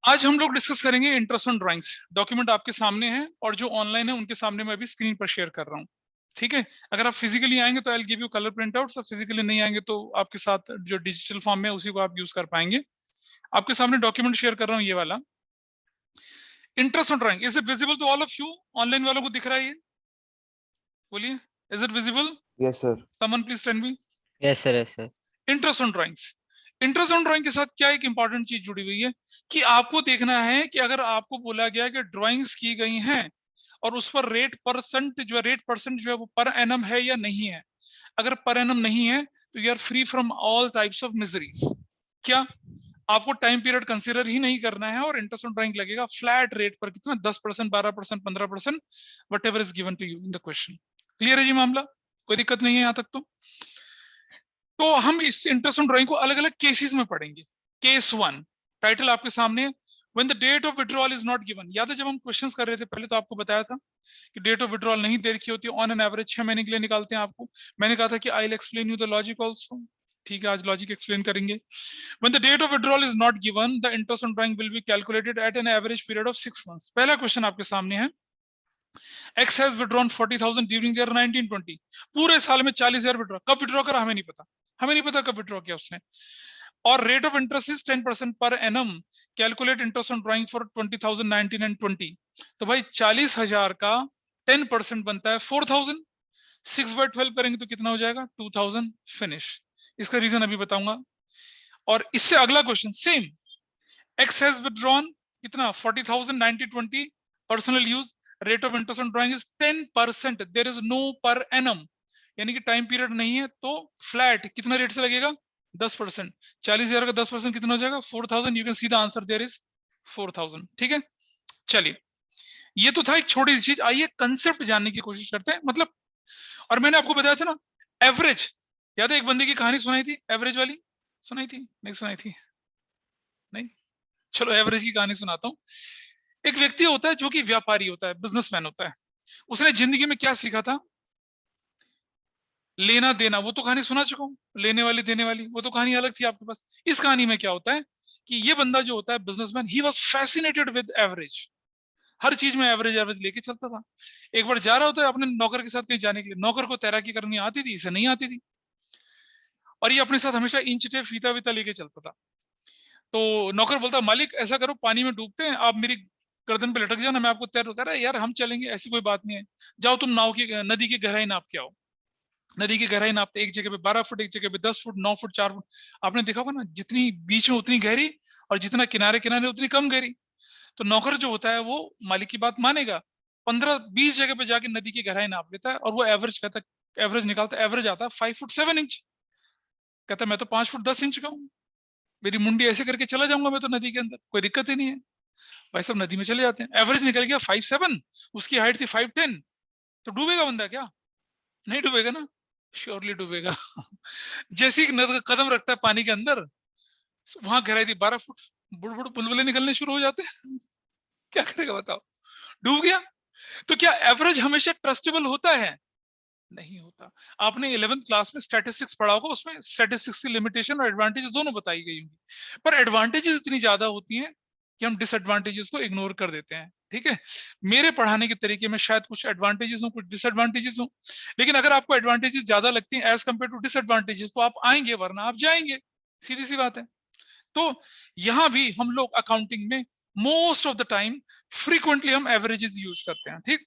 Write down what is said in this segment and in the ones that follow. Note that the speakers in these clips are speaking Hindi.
आज हम लोग डिस्कस करेंगे इंटरेस्ट ऑन ड्राइंग्स। डॉक्यूमेंट आपके सामने है और जो ऑनलाइन है उनके सामने मैं अभी स्क्रीन पर शेयर कर रहा हूँ। ठीक है, अगर आप फिजिकली आएंगे तो I will give you colour print out, physically नहीं आएंगे तो आपके साथ जो डिजिटल फॉर्म में उसी को आप यूज कर पाएंगे। आपके सामने डॉक्यूमेंट शेयर कर रहा हूँ, ये वाला interest on drawing. Is it visible to all of you? Online वालों को दिख रहा है ये? बोलिए, is it visible? Yes sir. Someone please send me. Yes sir, yes sir. Interest on drawings. Interest on drawing के साथ क्या एक इंपॉर्टेंट चीज जुड़ी हुई है कि आपको देखना है कि अगर आपको बोला गया कि ड्राइंग्स की गई हैं और उस पर रेट परसेंट जो है वो पर एनम है या नहीं है। अगर पर एनम नहीं है तो you are free from all types of miseries. क्या आपको टाइम पीरियड कंसीडर ही नहीं करना है और इंटरेस्ट ऑन ड्राइंग लगेगा फ्लैट रेट पर, कितना 10%, 12%, 15%, whatever is given to you in the question. Clear है जी मामला? कोई दिक्कत नहीं है यहां तक तो हम इस इंटरेस्ट ऑन ड्राइंग को अलग अलग केसेस में पढ़ेंगे। केस 1 टाइटल आपके सामने, when the date of withdrawal is not given. याद है जब हम क्वेश्चंस कर रहे थे पहले तो आपको बताया था कि डेट ऑफ विड्रॉल नहीं दे रखी होती, ऑन एन एवरेज 6 महीने के लिए निकालते हैं आपको। मैंने कहा था कि I will explain you the logic also. ठीक है, आज लॉजिक एक्सप्लेन करेंगे। When the date of withdrawal is not given the interest on drawing will be calculated at an average period of 6 months. पहला क्वेश्चन आपके सामने है, X has withdrawn 40,000 during the year 1920। पूरे साल में 40,000 विड्रॉ। कब विड्रॉ करा हमें नहीं पता, हमें नहीं पता कब विड्रॉ किया उसने। और rate of interest is 10% per annum. Calculate interest on drawing for 20,000, 19 and 20। तो भाई 40,000 का 10% बनता है 4,000। 6/12 करेंगे तो कितना हो जाएगा? 2,000। फिनिश। इसका रीजन अभी बताऊंगा। और इससे अगला question same, X has withdrawn कितना? 40,000, 1920 personal use. Rate of interest on drawing is 10%। There is no per annum, यानी कि टाइम पीरियड नहीं है तो फ्लैट कितना रेट से लगेगा? 10%। 40,000 का 10% कितना हो जाएगा? 4,000। You can see the answer, there is 4,000। ठीक है, चलिए ये तो था एक छोटी सी चीज। आइए कंसेप्ट जानने की कोशिश करते हैं। मतलब, और मैंने आपको बताया था ना एवरेज, याद है एक बंदे की कहानी सुनाई थी एवरेज वाली? सुनाई थी? नहीं सुनाई थी? नहीं, चलो एवरेज की कहानी सुनाता हूँ। एक व्यक्ति होता है जो कि व्यापारी होता है, बिजनेसमैन होता है। उसने जिंदगी में क्या सीखा था? लेना देना। वो तो कहानी सुना चुका हूँ, लेने वाली देने वाली, वो तो कहानी अलग थी आपके पास। इस कहानी में क्या होता है कि ये बंदा जो होता है businessman, he was fascinated with average. हर चीज में एवरेज एवरेज लेके चलता था। एक बार जा रहा होता है अपने नौकर के साथ कहीं जाने के लिए। नौकर को तैराकी करनी आती थी, इसे नहीं आती थी, और ये अपने साथ हमेशा इंच टेप फीता वीता लेके चलता था। तो नौकर बोलता, मालिक ऐसा करो, पानी में डूबते हैं, आप मेरी गर्दन पे लटक जाना, मैं आपको तैर कर। यार हम चलेंगे, ऐसी कोई बात नहीं है। जाओ तुम नाव की नदी की गहराई नाप के आओ। नदी की गहराई नापते, एक जगह पे 12 फुट, एक जगह पे 10 फुट, 9 फुट, 4 फुट। आपने देखा होगा ना, जितनी बीच में उतनी गहरी और जितना किनारे किनारे उतनी कम गहरी। तो नौकर जो होता है वो मालिक की बात मानेगा, 15-20 जगह पे जाके नदी की गहराई नाप लेता है और वो एवरेज कहता है, एवरेज निकालता है। एवरेज आता है 5 फुट 7 इंच। कहता है मैं तो 5 फुट 10 इंच का हूँ, मेरी मुंडी ऐसे करके चला जाऊंगा मैं तो नदी के अंदर, कोई दिक्कत ही नहीं है। भाई सब नदी में चले जाते हैं, एवरेज निकल गया 5-7, उसकी हाइट थी 5-10। तो डूबेगा बंदा क्या? नहीं डूबेगा ना, श्योरली डूबेगा। जैसे ही कदम रखता है पानी के अंदर, वहां गहराई थी 12 फुट, बुड़ बुलबुले निकलने शुरू हो जाते हैं। क्या करेगा बताओ? डूब गया। तो क्या एवरेज हमेशा ट्रस्टेबल होता है? नहीं होता। आपने 11th क्लास में स्टैटिस्टिक्स पढ़ा होगा, उसमें स्टैटिस्टिक्स की लिमिटेशन और एडवांटेजेस दोनों बताई गई होंगी। पर एडवांटेजेस इतनी ज्यादा होती हैं कि हम डिसएडवांटेजेस को इग्नोर कर देते हैं। ठीक है, मेरे पढ़ाने के तरीके में शायद कुछ एडवांटेजेस हो, कुछ डिसएडवांटेजेस हो, लेकिन अगर आपको एडवांटेजेस ज्यादा लगती हैं एज कंपेयर टू डिसएडवांटेजेस तो आप आएंगे, वरना आप जाएंगे। सीधी सी बात है। तो यहां भी हम लोग अकाउंटिंग में most of the time frequently हम एवरेजेस यूज करते हैं। ठीक,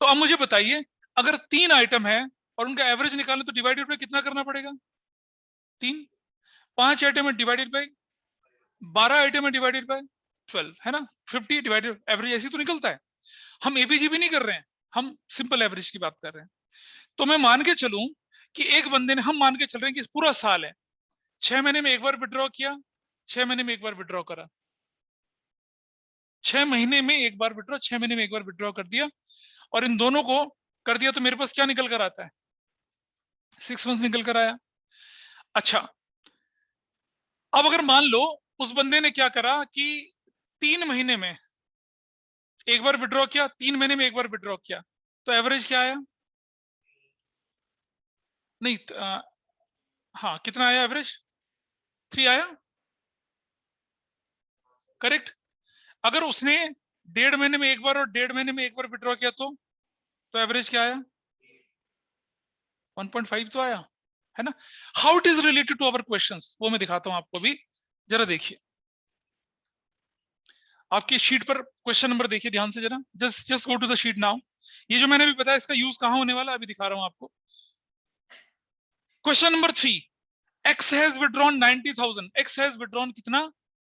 तो अब मुझे बताइए, अगर 3 आइटम है और उनका एवरेज निकालें तो डिवाइडेड बाय कितना करना पड़ेगा? 3। 5 आइटम है डिवाइडेड बाय 12 आइटम है डिवाइडेड बाय 12, है ना? 50 डिवाइडेड, एवरेज ऐसी तो निकलता है। हम एबीजीबी नहीं कर रहे हैं, हम सिंपल एवरेज की बात कर रहे हैं। तो मैं मान के चलूं कि एक बंदे ने, हम मान के चल रहे हैं कि पूरा साल है, 6 महीने में एक बार विड्रॉ किया, 6 महीने में एक बार विड्रॉ करा, 6 महीने में एक बार विड्रॉ, 6 महीने में एक बार विड्रॉ कर दिया, और इन दोनों को कर दिया तो मेरे पास क्या निकल कर आता है? 6 मंथ निकल कर आया। अच्छा, अब अगर मान लो उस बंदे ने क्या करा कि 3 महीने में एक बार विड्रॉ किया, 3 महीने में एक बार विड्रॉ किया, तो एवरेज क्या आया? नहीं हाँ, कितना आया एवरेज? 3 आया। करेक्ट। अगर उसने 1.5 महीने में एक बार और 1.5 महीने में एक बार विड्रॉ किया तो एवरेज क्या आया? 1.5 तो आया, है ना। How it is related to our questions, वो मैं दिखाता हूं आपको भी, जरा देखिए। आपकी शीट पर क्वेश्चन नंबर देखिए ध्यान से जरा, just go to the sheet now. ये जो मैंने भी बताया इसका यूज कहां होने वाला अभी दिखा रहा हूं आपको। Question number 3, x has withdrawn 90,000। X has withdrawn कितना?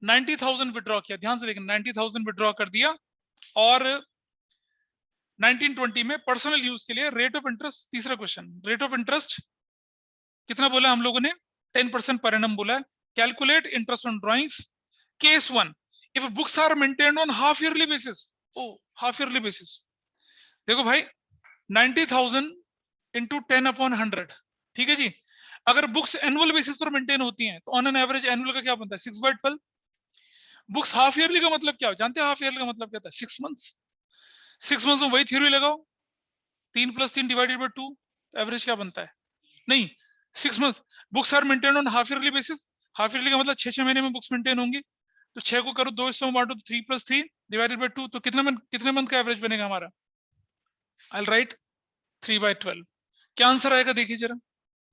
90,000 विड्रॉ किया। ध्यान से देखना, 90,000 विड्रॉ कर दिया और 1920 में पर्सनल यूज के लिए रेट ऑफ इंटरेस्ट। तीसरा क्वेश्चन, रेट ऑफ इंटरेस्ट कितना बोला हम लोगों ने? 10% पर एनम बोला है। Calculate interest on drawings. Case 1, if books are maintained on half yearly basis. Oh, half yearly basis. देखो भाई, 90,000 इंटू 10/100, ठीक है जी। अगर बुक्स एनुअल बेसिस पर मेंटेन होती हैं तो ऑन एन एवरेज एनुअल का क्या बनता है? 6/12। बुक्स हाफ ईयरली का मतलब क्या हो जानते हैं? हाफ ईयरली का मतलब क्या था? 6 मंथ्स। 6 मंथ्स में वही थ्योरी लगाओ, 3 + 3 डिवाइडेड बाय 2, एवरेज क्या बनता है? नहीं, 6 month. Books are maintain on half yearly basis. Half yearly का मतलब 6 महीने में बुक्स मेंटेन होंगी। तो 6 को करो 2 हिस्सों में बांटो, 3 + 3 डिवाइडेड बाय 2, तो कितने मंथ का एवरेज बनेगा हमारा? आई राइट 3/12। क्या आंसर आएगा देखिए जरा,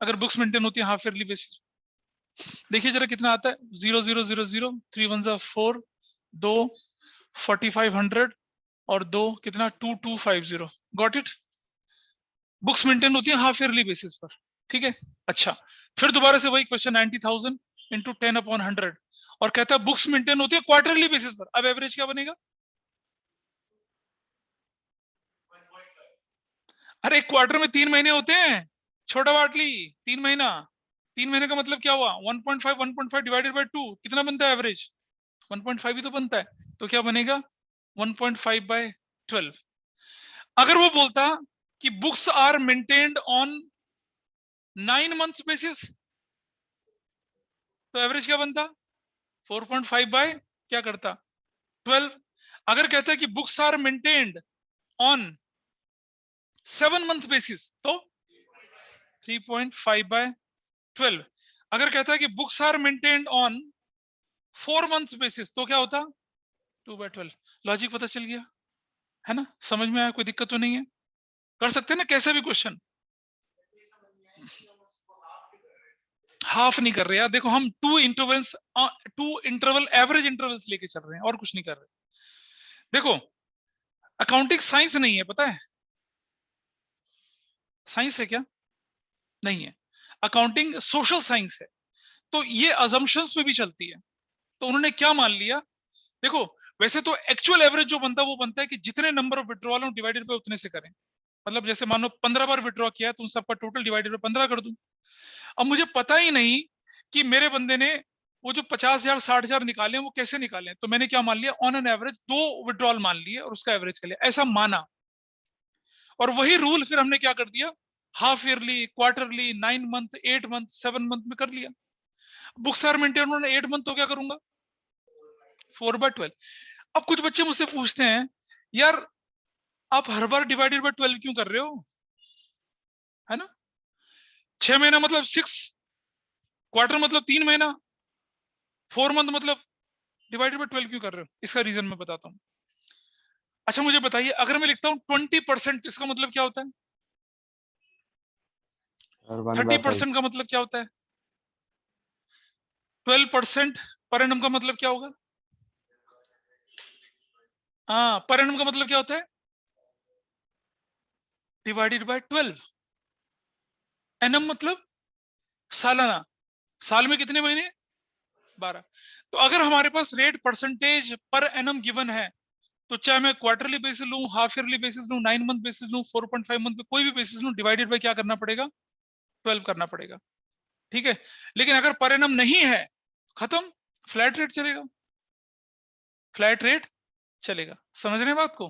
अगर बुक्स मेंटेन होती है हाफ ईयरली बेसिस। देखिए जरा कितना आता है, 0,0,0,0, 3 × 1 = 4, 2 4,500 और 2 कितना 2,250। Got it. बुक्स मेंटेन होती है हाफ ईयरली बेसिस पर, ठीक है। अच्छा, फिर दोबारा से वही क्वेश्चन, 90,000 इंटू 10/100 और कहता है बुक्स मेंटेन होती है क्वार्टरली बेसिस पर। अब एवरेज क्या बनेगा? अरे क्वार्टर में 3 महीने होते हैं, छोटा बाटली, 3 महीना। 3 महीने का मतलब क्या हुआ? 1.5 डिवाइडेड बाय 2 कितना बनता है एवरेज? 1.5 ही तो बनता है। तो क्या बनेगा? 1.5/12। अगर वो बोलता कि books are maintained on 9 months basis तो एवरेज क्या बनता? 4.5 बाय क्या करता? 12। अगर कहता है कि books are maintained on 7 month basis तो 3.5/12। अगर कहता है कि books are maintained on 4 month basis तो क्या होता? 2/12। लॉजिक पता चल गया, है ना? समझ में आया? कोई दिक्कत तो नहीं है? कर सकते हैं ना कैसे भी क्वेश्चन। हाफ नहीं कर रहे यार, देखो हम 2 इंटरवल एवरेज इंटरवल्स लेके चल रहे हैं और कुछ नहीं कर रहे। देखो, अकाउंटिंग साइंस नहीं है, पता है? साइंस है क्या? नहीं है। अकाउंटिंग सोशल साइंस है। तो ये अजम्पशंस में भी चलती है। तो उन्होंने क्या मान लिया? देखो, वैसे तो एक्चुअल एवरेज जो बनता है वो बनता है कि जितने नंबर ऑफ विड्रॉल हो डिवाइडेड बाय उतने से करें। मतलब जैसे मान लो 15 बार विड्रॉ किया तो उन सबका टोटल डिवाइडेड बाय 15 कर दूं। अब मुझे पता ही नहीं कि मेरे बंदे ने वो जो 50,000 60,000 निकाले वो कैसे निकाले, तो मैंने क्या मान लिया? ऑन एन एवरेज 2 विड्रॉल मान लिए और उसका एवरेज कर लिया, ऐसा माना। और वही रूल फिर हमने क्या कर दिया? Half yearly, quarterly, 9 month, 8 month, 7 month में कर लिया। Books are maintain on 8 month तो क्या करूंगा? 4/12। अब कुछ बच्चे मुझसे पूछते हैं, यार आप हर बार डिवाइडेड बाय 12 क्यों कर रहे हो? है ना, 6 महीना मतलब 6, क्वार्टर मतलब 3 महीना, 4 मंथ मतलब डिवाइडेड बाय 12 क्यों कर रहे हो? इसका रीजन मैं बताता हूँ। अच्छा मुझे बताइए, अगर मैं लिखता हूँ 20%, इसका मतलब क्या होता है? और 1/5 30% का मतलब क्या होता है? 12% पर एनम का मतलब क्या होगा? हाँ, पर एनम का मतलब क्या होता है? Divided by 12। एनम मतलब सालाना। साल में कितने महीने? 12। तो अगर हमारे पास रेट परसेंटेज पर एनम गिवन है तो चाहे मैं क्वार्टरली बेसिस लूं, हाफ ईयरली बेसिस लूं, 9 मंथ बेसिस लूं, 4.5 मंथ पे कोई भी बेसिस लूं, डिवाइडेड बाय क्या करना पड़ेगा? 12 करना पड़ेगा, ठीक है। लेकिन अगर पर एनम नहीं है, खत्म, फ्लैट रेट चलेगा, फ्लैट रेट चलेगा। समझ रहे हैं बात को?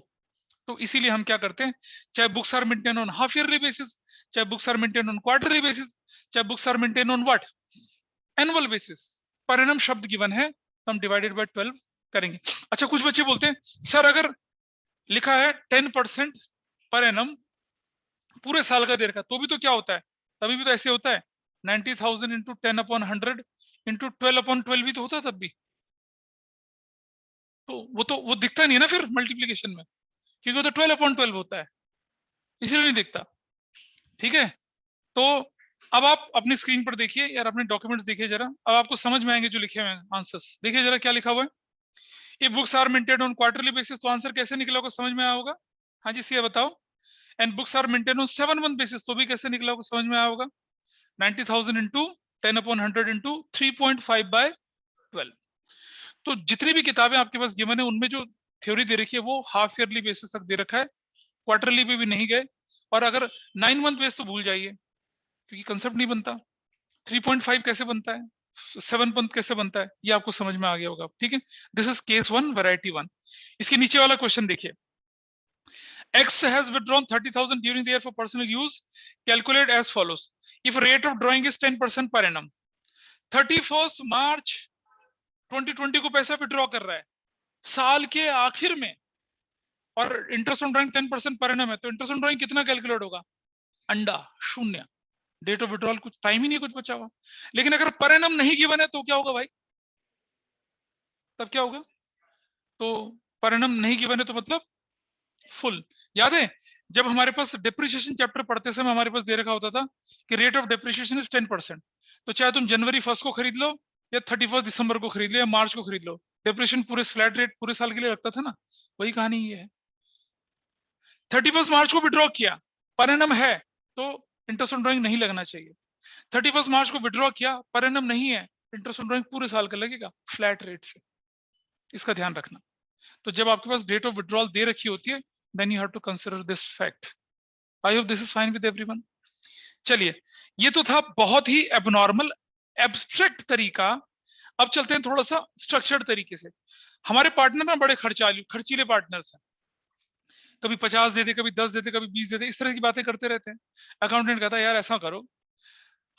तो इसीलिए हम क्या करते हैं, चाहे books are maintain on half yearly basis, चाहे books are maintain on quarterly basis, चाहे books are maintain on what, annual basis, पर एनम शब्द गिवन है तो हम डिवाइडेड बाय 12 करेंगे। अच्छा, कुछ बच्चे बोलते हैं सर अगर लिखा है 10% पर एनम पूरे साल का दे रखा तो भी तो क्या होता है? तभी भी तो ऐसे होता है, 90,000 इंटू 10/100 इंटू 12/12 भी तो होता है तब भी। तो वो दिखता नहीं है ना फिर मल्टीप्लीकेशन में, क्योंकि वो तो 12/12 होता है, इसलिए नहीं दिखता। ठीक है, तो अब आप अपनी स्क्रीन पर देखिए यार, अपने डॉक्यूमेंट्स देखिए जरा, अब आपको समझ में आएंगे जो लिखे हुए हैं आंसर्स। देखिए जरा क्या लिखा हुआ है, ये books are maintain on quarterly basis, तो आंसर कैसे निकला होगा, समझ में आया होगा। हाँ जी सी बताओ। And books are maintain on 7 month basis, तो भी कैसे निकला होगा, समझ में आया होगा। 90,000 इंटू 10/100 इंटू 3.5/12। तो जितनी भी किताबें आपके पास गिवन है उनमें जो थ्योरी दे रखी है वो हाफ ईयरली बेसिस तक दे रखा है, क्वार्टरली पे भी नहीं गए। और अगर 9 month बेस तो भूल जाइए, क्योंकि कंसेप्ट नहीं बनता। 3.5 कैसे बनता है, 7 month कैसे बनता है, ये आपको समझ में आ गया होगा। ठीक है, दिस इज केस 1 वैरायटी 1। इसके नीचे वाला क्वेश्चन देखिए, X has withdrawn 30,000 during the year for personal use. Calculate as follows. If rate of drawing is 10% per annum, 31st March 2020 को पैसा विड्रॉ कर रहा है साल के आखिर में, और इंटरेस्ट ऑन ड्राइंग 10% पर एनम है, तो इंटरेस्ट ऑन ड्राइंग कितना कैलकुलेट होगा, अंडा शून्य। डेट ऑफ विड्रॉल कुछ टाइम ही नहीं कुछ बचा हुआ। लेकिन अगर पर एनम नहीं गिवन है तो क्या होगा भाई, तब क्या होगा, तो पर एनम नहीं गिवन है तो मतलब फुल। याद है जब हमारे पास डिप्रिसिएशन चैप्टर पढ़ते समय हमारे पास दे रखा होता था कि रेट ऑफ डिप्रिसिएशन इज 10%, तो चाहे तुम जनवरी 1 को खरीद लो या 31 दिसंबर को खरीद लो या मार्च को खरीद लो, डिप्रिसिएशन पूरे फ्लैट रेट पूरे साल के लिए लगता था ना, वही कहानी ये है। 31 मार्च को विड्रॉ किया, पर एनम है तो इंटरेस्ट ऑन ड्राइंग नहीं लगना चाहिए। 31 मार्च को विड्रॉ किया, पर एनम नहीं है, इंटरेस्ट ऑन ड्राइंग पूरे साल का लगेगा फ्लैट रेट से, इसका ध्यान रखना। तो जब आपके पास डेट ऑफ विड्रॉल दे रखी होती है, then you have to consider this fact. I hope this is fine with everyone. चलिए, ये तो था बहुत ही एबनॉर्मल एब्स्ट्रैक्ट तरीका। अब चलते हैं थोड़ा सा स्ट्रक्चर्ड तरीके से। हमारे पार्टनर ना बड़े खर्चीले पार्टनर्स हैं, कभी 50 दे दे, कभी 10 दे दे, कभी 20 दे दे, इस तरह की बातें करते रहते हैं। अकाउंटेंट कहता है यार ऐसा करो,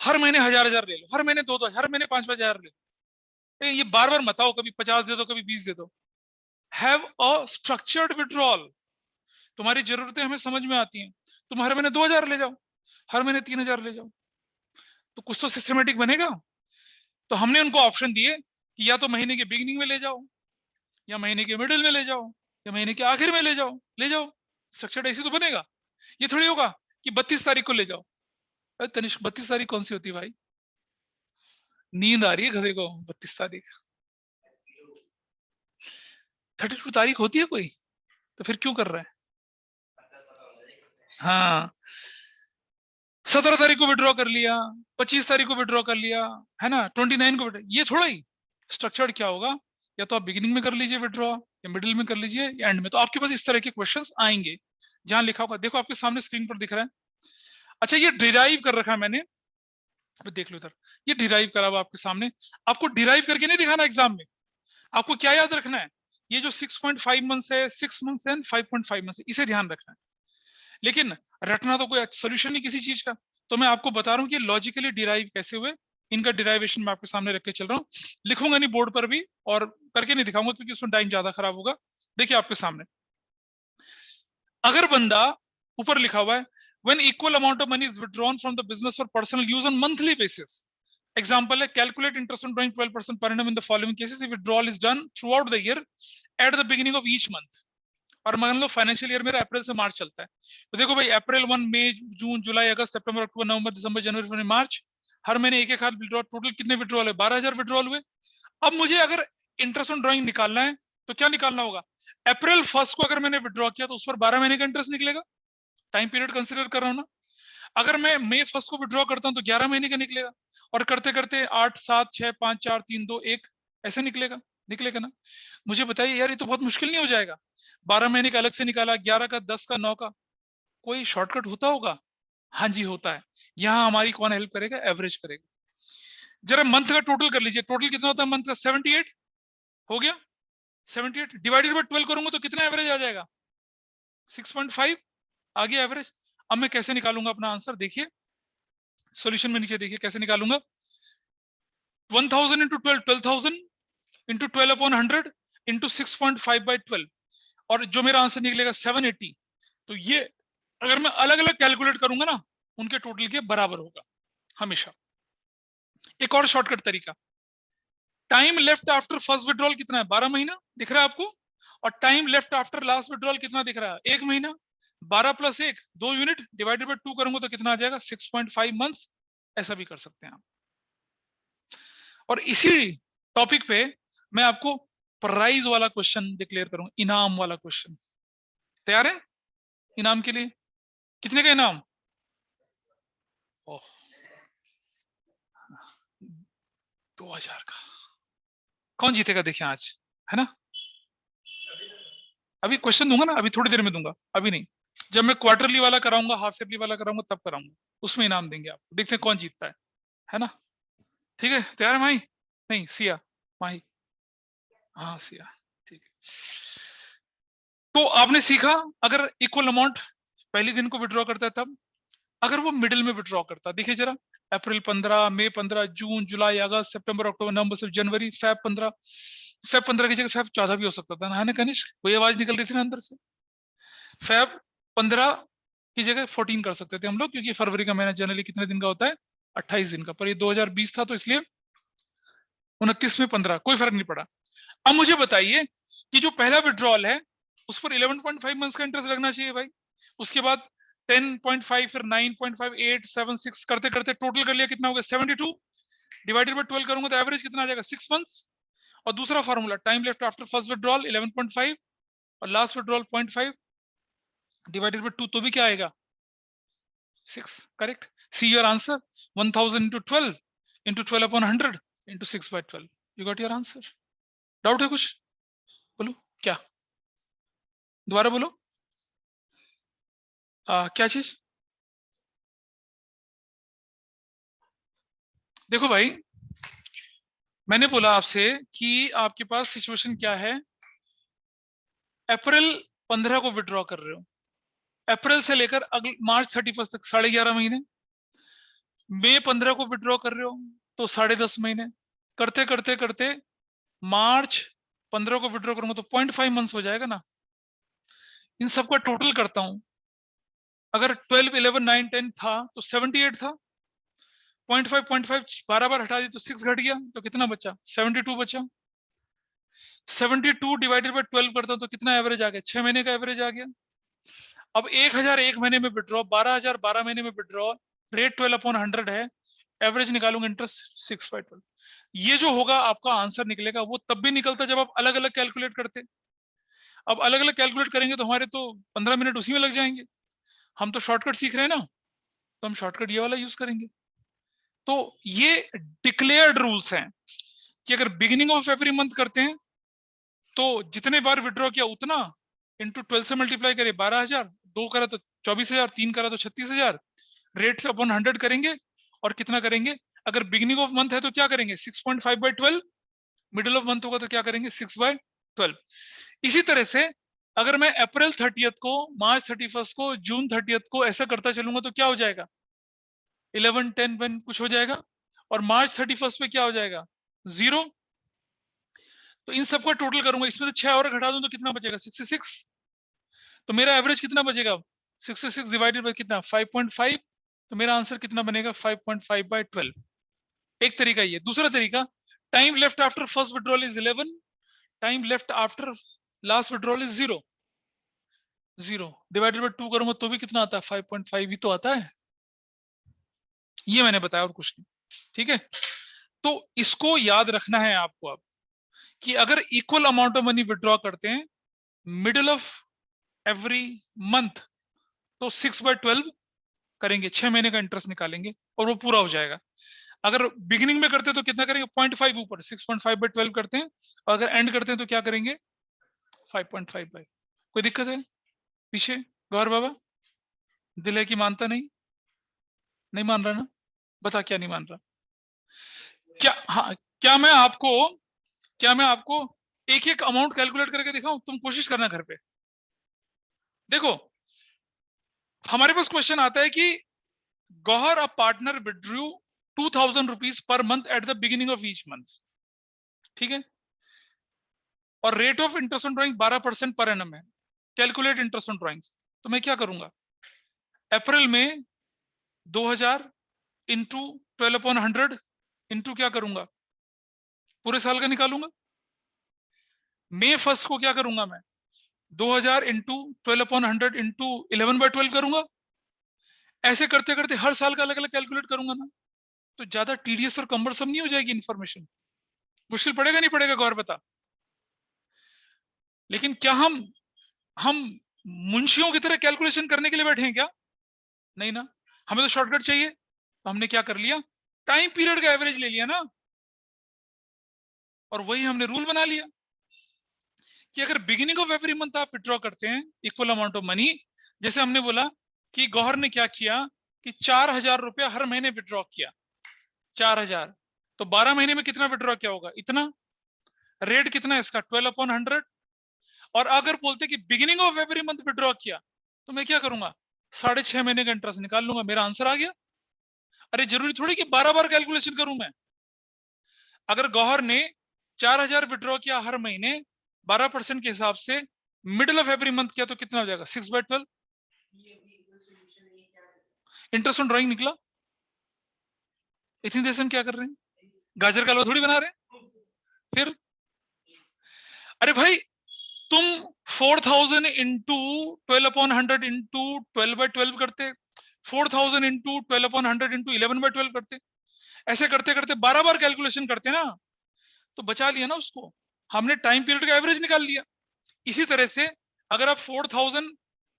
हर महीने 1,000 ले लो, हर महीने 2-2, हर महीने 5-5 हजार ले लो, ये बार बार मत आओ, कभी 50 दे दो, कभी 20 दे दो। Have a structured withdrawal. तुम्हारी जरूरतें हमें समझ में आती हैं, तुम हर महीने 2,000 ले जाओ, हर महीने 3,000 ले जाओ, तो कुछ तो सिस्टमेटिक बनेगा। तो हमने उनको ऑप्शन दिए कि या तो महीने के बिगिनिंग में ले जाओ, या महीने के मिडिल में ले जाओ, या महीने के आखिर में ले जाओ, ले जाओ। स्ट्रक्चर ऐसे तो बनेगा। ये थोड़ी होगा कि 32 तारीख को ले जाओ। अरे तनिष्क 32 तारीख कौन सी होती है भाई, नींद आ रही है गधे को, 32 तारीख 32 तारीख होती है कोई, तो फिर क्यों कर रहा है। हाँ, 17 तारीख को विड्रॉ कर लिया, 25 तारीख को विड्रॉ कर लिया, है ना, 29 को विड्रॉ, ये थोड़ा ही स्ट्रक्चर्ड क्या होगा, या तो आप बिगिनिंग में कर लीजिए विड्रॉ, या मिडिल में कर लीजिए, या एंड में। तो आपके पास इस तरह के क्वेश्चंस आएंगे जहां लिखा होगा, देखो आपके सामने स्क्रीन पर दिख रहा है। अच्छा, ये डिराइव कर रखा है मैंने, अब देख लो इधर, ये डिराइव करा हुआ आपके सामने। आपको डिराइव करके नहीं दिखाना एग्जाम में, आपको क्या याद रखना है, ये जो 6.5 मंथ्स है, 6 मंथ्स है, 5.5 मंथ्स है, इसे ध्यान रखना है। लेकिन रटना तो कोई सोल्यूशन नहीं किसी चीज का, तो मैं आपको बता रहा हूँ कि लॉजिकली डिराइव कैसे हुए, इनका डिराइवेशन मैं आपके सामने रख के चल रहा हूँ। लिखूंगा नहीं बोर्ड पर भी, और करके नहीं दिखाऊंगा क्योंकि उसमें टाइम ज्यादा खराब होगा। देखिए आपके सामने, अगर बंदा, ऊपर लिखा हुआ है when equal amount of money is withdrawn from the business for personal use on monthly basis, example है calculate interest on drawing 12% per annum in the following cases if withdrawal is done throughout the year at the beginning of each month। और मान लो फाइनेंशियल ईयर मेरा अप्रैल से मार्च चलता है, तो देखो भाई अप्रैल 1, मई, जून, जुलाई, अगस्त, सितंबर, अक्टूबर, नवंबर, दिसंबर, जनवरी, फरवरी, मार्च, हर महीने एक हाथ विड्रॉल, टोटल कितने विड्रॉल है, 12,000 विड्रॉल हुए। अब मुझे अगर इंटरेस्ट ऑन ड्राइंग निकालना है तो क्या निकालना होगा, अप्रैल 1 को अगर मैंने विड्रॉ किया तो उस पर 12 महीने का इंटरेस्ट निकलेगा, टाइम पीरियड कंसिडर कर रहा हूं ना। अगर मैं मई 1 को विड्रॉ करता हूं तो 11 महीने का निकलेगा, और करते करते 8, 7, 6, 5, 4, 3, 2, 1 ऐसे निकलेगा ना। मुझे बताइए यार, ये तो बहुत मुश्किल नहीं हो जाएगा, 12 महीने का अलग से निकाला, 11 का, 10 का, 9 का, कोई शॉर्टकट होता होगा। हाँ जी होता है। यहाँ हमारी कौन हेल्प करेगा, एवरेज करेगा। जरा मंथ का टोटल कर लीजिए, टोटल कितना होता है मंथ का, 78 हो गया, 78 डिवाइडेड बाय 12 करूंगा तो कितना एवरेज आ जाएगा, 6.5 आ गया एवरेज। अब मैं कैसे निकालूंगा अपना आंसर, देखिए सॉल्यूशन में नीचे देखिए कैसे निकालूंगा, 1000 इंटू 12, 12,000 इंटू 12/100 इंटू 6.5/12, और जो मेरा आंसर निकलेगा 780। तो ये अगर मैं अलग अलग कैलकुलेट करूंगा ना, उनके टोटल के बराबर होगा हमेशा। एक और शॉर्टकट तरीका, time left after first withdrawal कितना है, 12 महीना दिख रहा है आपको, और time left after last withdrawal कितना दिख रहा है? 1 महीना। 12 + 1 2 यूनिट डिवाइडेड बाय 2 करूंगा तो कितना आ जाएगा? 6.5 मंथ्स। ऐसा भी कर सकते हैं आप। और इसी टॉपिक पे मैं आपको प्राइज वाला क्वेश्चन डिक्लेयर करूंगा, इनाम वाला क्वेश्चन। तैयार है इनाम के लिए? कितने का इनाम? ओह, 2000 का। कौन जीतेगा देखिए आज, है ना? अभी क्वेश्चन दूंगा ना, अभी थोड़ी देर में दूंगा, अभी नहीं। जब मैं क्वार्टरली वाला कराऊंगा, हाफ ईयरली वाला कराऊंगा, तब कराऊंगा, उसमें इनाम देंगे आपको। देखते हैं कौन जीतता है ना? ठीक है, तैयार है माही? नहीं, सिया, माही। हाँ सिया, ठीक है। तो आपने सीखा, अगर इक्वल अमाउंट पहले दिन को विड्रॉ करता है तब, अगर वो मिडिल में विड्रॉ करता, देखिए जरा, अप्रैल 15, मई 15, जून, जुलाई, अगस्त, सितंबर, अक्टूबर, नवंबर, सिर्फ जनवरी, फेब 15 की जगह फेब 14 भी हो सकता था ना, है ना कनिष्क? कोई आवाज निकल रही थी ना अंदर से? फेब 15 की जगह 14 कर सकते थे हम लोग, क्योंकि फरवरी का महीना जनरली कितने दिन का होता है? 28 दिन का। पर ये 2020 था तो इसलिए 29 में 15, कोई फर्क नहीं पड़ा। अब मुझे बताइए कि जो पहला विड्रॉल है उस पर 11.5 मंथ्स का इंटरेस्ट लगना चाहिए भाई। उसके बाद 10.5, फिर 9.5, 8, 7, 6 करते करते टोटल कर लिया, कितना हो गया? 72 डिवाइडेड बाय 12 करूंगा तो एवरेज कितना आ जाएगा? 6 मंथ्स। और दूसरा formula, time left after first withdrawal 11.5 और लास्ट विड्रॉल 0.5 डिवाइडेड बाय 2, तो भी क्या आएगा? 6। Correct. See your answer, 1000 into 12 into 12 upon 100 into 6 by 12। You got your answer. Doubt है कुछ? बोलो क्या, दोबारा बोलो। क्या चीज? देखो भाई, मैंने बोला आपसे कि आपके पास सिचुएशन क्या है। अप्रैल 15 को विड्रॉ कर रहे हो, अप्रैल से लेकर अगले मार्च 31 तक 11.5 महीने। मई 15 को विड्रॉ कर रहे हो तो 10.5 महीने। करते करते करते मार्च 15 को विड्रॉ करूंगा तो 0.5 मंथ्स हो जाएगा ना। इन सबका टोटल करता हूं, अगर 12, 11, 9, 10 था तो 78 था। 0.5 12 बार हटा दी तो 6 घट गया, तो कितना बचा? 72 बचा। 72 डिवाइडेड बाय 12 करता हूं तो कितना एवरेज आ गया? 6 महीने का एवरेज आ गया। अब 1000 एक महीने में विड्रॉ, 12,000 12 महीने में विड्रॉ, रेट 12/100 है, एवरेज निकालूंगा इंटरेस्ट 6/12। ये जो होगा आपका आंसर निकलेगा, वो तब भी निकलता जब आप अलग अलग कैलकुलेट करते। अब अलग अलग कैलकुलेट करेंगे तो हमारे तो 15 मिनट उसी में लग जाएंगे। हम तो शॉर्टकट सीख रहे हैं ना, तो हम शॉर्टकट ये वाला यूज करेंगे। तो ये डिक्लेयर्ड रूल्स हैं कि अगर बिगिनिंग ऑफ एवरी मंथ करते हैं तो जितने बार विड्रॉ किया उतना इंटू 12 से मल्टीप्लाई करें 12,000, 2 करा तो 24,000, 3 करा तो 36,000, रेट से अपॉन 100 करेंगे। और कितना करेंगे? अगर बिगिनिंग ऑफ मंथ है तो क्या करेंगे? 6.5/12। मिडिल ऑफ मंथ होगा तो क्या करेंगे? 6/12। इसी तरह से अगर मैं अप्रैल 30 को, मार्च 31 को, जून 30 को ऐसा करता चलूंगा तो क्या हो जाएगा? 11, 10 वन कुछ हो जाएगा। और मार्च 31 पे क्या हो जाएगा? 0। तो इन सबका टोटल करूंगा, इसमें तो 6 और घटा दूं तो कितना बचेगा? 66। तो मेरा एवरेज कितना बचेगा? 66 डिवाइडेड बाय कितना? 5.5। तो मेरा आंसर कितना बनेगा? 5.5/12। एक तरीका ये। दूसरा तरीका, time left after first withdrawal is 11, time left after last withdrawal is 0। 0 divided by 2 करूंगा तो भी कितना आता है? 5.5 ही तो आता है। ये मैंने बताया और कुछ नहीं। ठीक है, तो इसको याद रखना है आपको अब, कि अगर equal amount of money withdraw करते हैं मिडिल ऑफ एवरी मंथ तो 6/12 करेंगे, 6 महीने का इंटरेस्ट निकालेंगे और वो पूरा हो जाएगा। अगर बिगिनिंग में करते हैं तो कितना करेंगे? 0.5 ऊपर, 6.5/12 करते हैं। और अगर एंड करते हैं तो क्या करेंगे? 5.5। कोई दिक्कत है पीछे? गौर बाबा, दिल है कि मानता नहीं? नहीं मान रहा ना? बता क्या नहीं मान रहा? क्या? हाँ, क्या मैं आपको एक एक अमाउंट कैलकुलेट करके दिखाऊं? तुम कोशिश करना घर पे। देखो, हमारे पास क्वेश्चन आता है कि Gauhar a partner withdrew 2,000 rupees per month at the beginning of each month. ठीक है, और rate of interest on drawing 12% पर एनम है। Calculate interest on drawings. तो मैं क्या करूंगा? अप्रैल में 2,000 इंटू 12/100 इंटू क्या करूंगा? पूरे साल का निकालूंगा। मई 1 को क्या करूंगा मैं, 2000 इंटू 12/100 इंटू 11/12 करूंगा। ऐसे करते करते हर साल का अलग अलग कैलकुलेट करूंगा ना, तो ज्यादा टीडीएस और कम्बरसम नहीं हो जाएगी इन्फॉर्मेशन? मुश्किल पड़ेगा नहीं पड़ेगा गौर बता? लेकिन क्या हम मुंशियों की तरह कैलकुलेशन करने के लिए बैठे हैं क्या? नहीं ना, हमें तो शॉर्टकट चाहिए। तो हमने क्या कर लिया, टाइम पीरियड का एवरेज ले लिया ना, और वही हमने रूल बना लिया कि अगर बिगिनिंग ऑफ एवरी मंथ आप विड्रॉ करते हैं इक्वल अमाउंट ऑफ मनी, जैसे हमने बोला कि गौहर ने क्या किया कि 4,000 रुपया हर महीने विड्रॉ किया, 4,000, तो 12 महीने में कितना विड्रॉ किया होगा, इतना। रेट कितना है इसका, 12/100। और अगर बोलते कि beginning of every month withdraw किया, तो मैं क्या करूंगा, 6.5 महीने का इंटरेस्ट निकाल लूंगा, मेरा आंसर आ गया। अरे जरूरी थोड़ी कि 12 बार कैलकुलेशन करूं मैं। अगर गौहर ने 4,000 विड्रॉ किया हर महीने 12% के हिसाब से, मिडिल ऑफ एवरी मंथ किया, तो कितना हो जाएगा, 6/12। इंटरेस्ट ऑन ड्राइंग निकला। इतनी देर से हम क्या कर रहे हैं, गाजर का हलवा थोड़ी बना रहे हैं। फिर अरे भाई तुम 4,000 इंटू 12/100 इंटू 12/12 करते, 4,000 इंटू 12/100 इंटू 11/12 करते, ऐसे करते करते 12 बार कैलकुलेशन करते ना, तो बचा लिया ना उसको, हमने टाइम पीरियड का एवरेज निकाल लिया। इसी तरह से अगर आप 4,000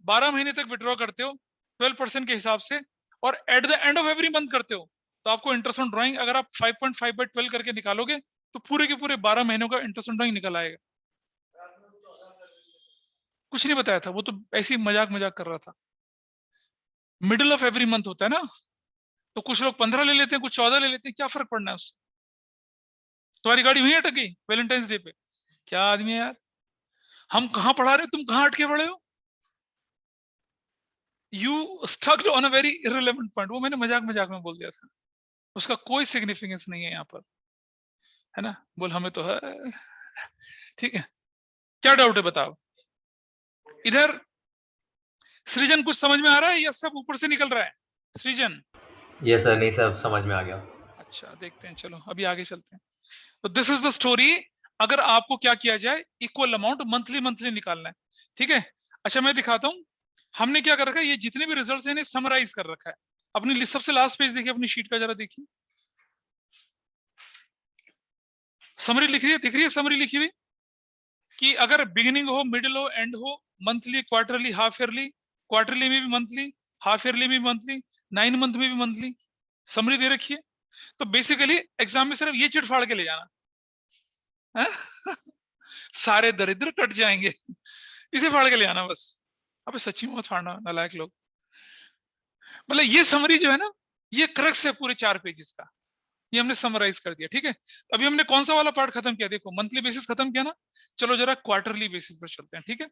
12 महीने तक विड्रॉ करते हो 12% के हिसाब से, और eight the end of every month करते हो, तो आपको इंटरेस्ट ऑन ड्राइंग अगर आप 5.5/12 करके निकालोगे, तो पूरे के पूरे 12 महीनों का इंटरेस्ट ऑन ड्राइंग निकल आएगा। कुछ नहीं बताया था, वो तो ऐसी मजाक मजाक कर रहा था। मिडिल ऑफ एवरी मंथ होता है ना, तो कुछ लोग 15 ले लेते हैं, कुछ 14 ले लेते हैं, क्या फर्क पड़ना है उससे। तुम्हारी गाड़ी वहीं अटक गई वैलेंटाइंस डे पे, क्या आदमी है यार। हम कहाँ पढ़ा रहे, तुम कहाँ अटके पड़े हो। You stuck on a very irrelevant point. वो मैंने मजाक मजाक में बोल दिया था, उसका कोई सिग्निफिकेंस नहीं है यहाँ पर, है ना। बोल हमें तो है, ठीक है। क्या डाउट है बताओ। इधर सृजन कुछ समझ में आ रहा है या सब ऊपर से निकल रहा है, सृजन? ये सर, नहीं सब समझ में आ गया। अच्छा देखते हैं, चलो अभी आगे चलते हैं। तो दिस इज द स्टोरी। अगर आपको क्या किया जाए, इक्वल अमाउंट मंथली मंथली निकालना है, ठीक है। अच्छा मैं दिखाता हूं, हमने क्या कर रखा है, ये जितने भी रिजल्ट्स हैं इन्हें समराइज कर रखा है। अपनी सबसे लास्ट पेज देखिए, अपनी शीट का जरा देखिए, समरी लिख रही है, दिख रही है समरी लिखी हुई, कि अगर बिगिनिंग हो, मिडिल हो, एंड हो, monthly, quarterly, half yearly, quarterly में भी मंथली, हाफ ईयरली में भी मंथली, 9 मंथ में भी मंथली, समरी दे रखी है। तो बेसिकली एग्जाम में सिर्फ ये चिट फाड़ के ले जाना है? सारे दरिद्र कट जाएंगे, इसे फाड़ के ले आना बस। अबे सच्ची मत फाड़ना नालायक लोग। मतलब ये समरी जो है ना, ये क्रक्स है पूरे 4 पेजेस का, ये हमने समराइज कर दिया, ठीक है। तो अभी हमने कौन सा वाला पार्ट खत्म किया, देखो मंथली बेसिस खत्म किया ना, चलो जरा क्वार्टरली बेसिस पर चलते हैं, ठीक है।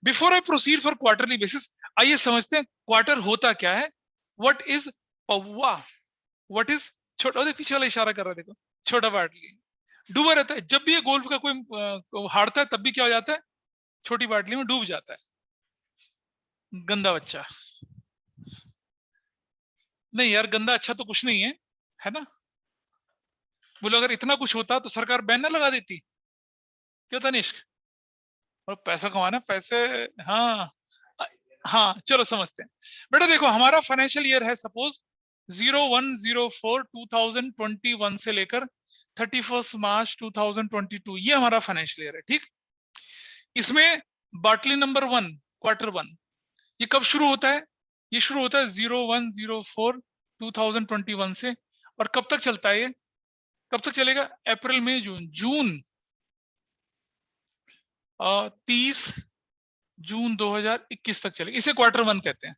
Before I proceed for quarterly basis, आइए समझते हैं क्वार्टर होता क्या है। व्हाट इज पौवा, व्हाट इज छोटा, पीछे वाला इशारा कर रहा है देखो, छोटा बाटली डूबा रहता है। जब भी ये गोल्फ का कोई हारता है, तब भी क्या हो जाता है, छोटी बाटली में डूब जाता है। गंदा बच्चा। नहीं यार, गंदा अच्छा तो कुछ नहीं है ना। बोलो अगर इतना कुछ होता तो सरकार बैन ना लगा देती, क्यों तनिष्क? और पैसा कमाना, पैसे। हाँ हाँ, चलो समझते हैं। बेटा देखो, हमारा फाइनेंशियल ईयर है सपोज 01/04/2021 से लेकर 31 मार्च 2022, ये हमारा फाइनेंशियल ईयर है, ठीक। इसमें बाटली नंबर 1, क्वार्टर 1, ये कब शुरू होता है, ये शुरू होता है 01/04/2021 से, और कब तक चलता है ये, कब तक चलेगा, अप्रैल मई जून, जून 30 जून 2021 तक चलेगा, इसे क्वार्टर 1 कहते हैं,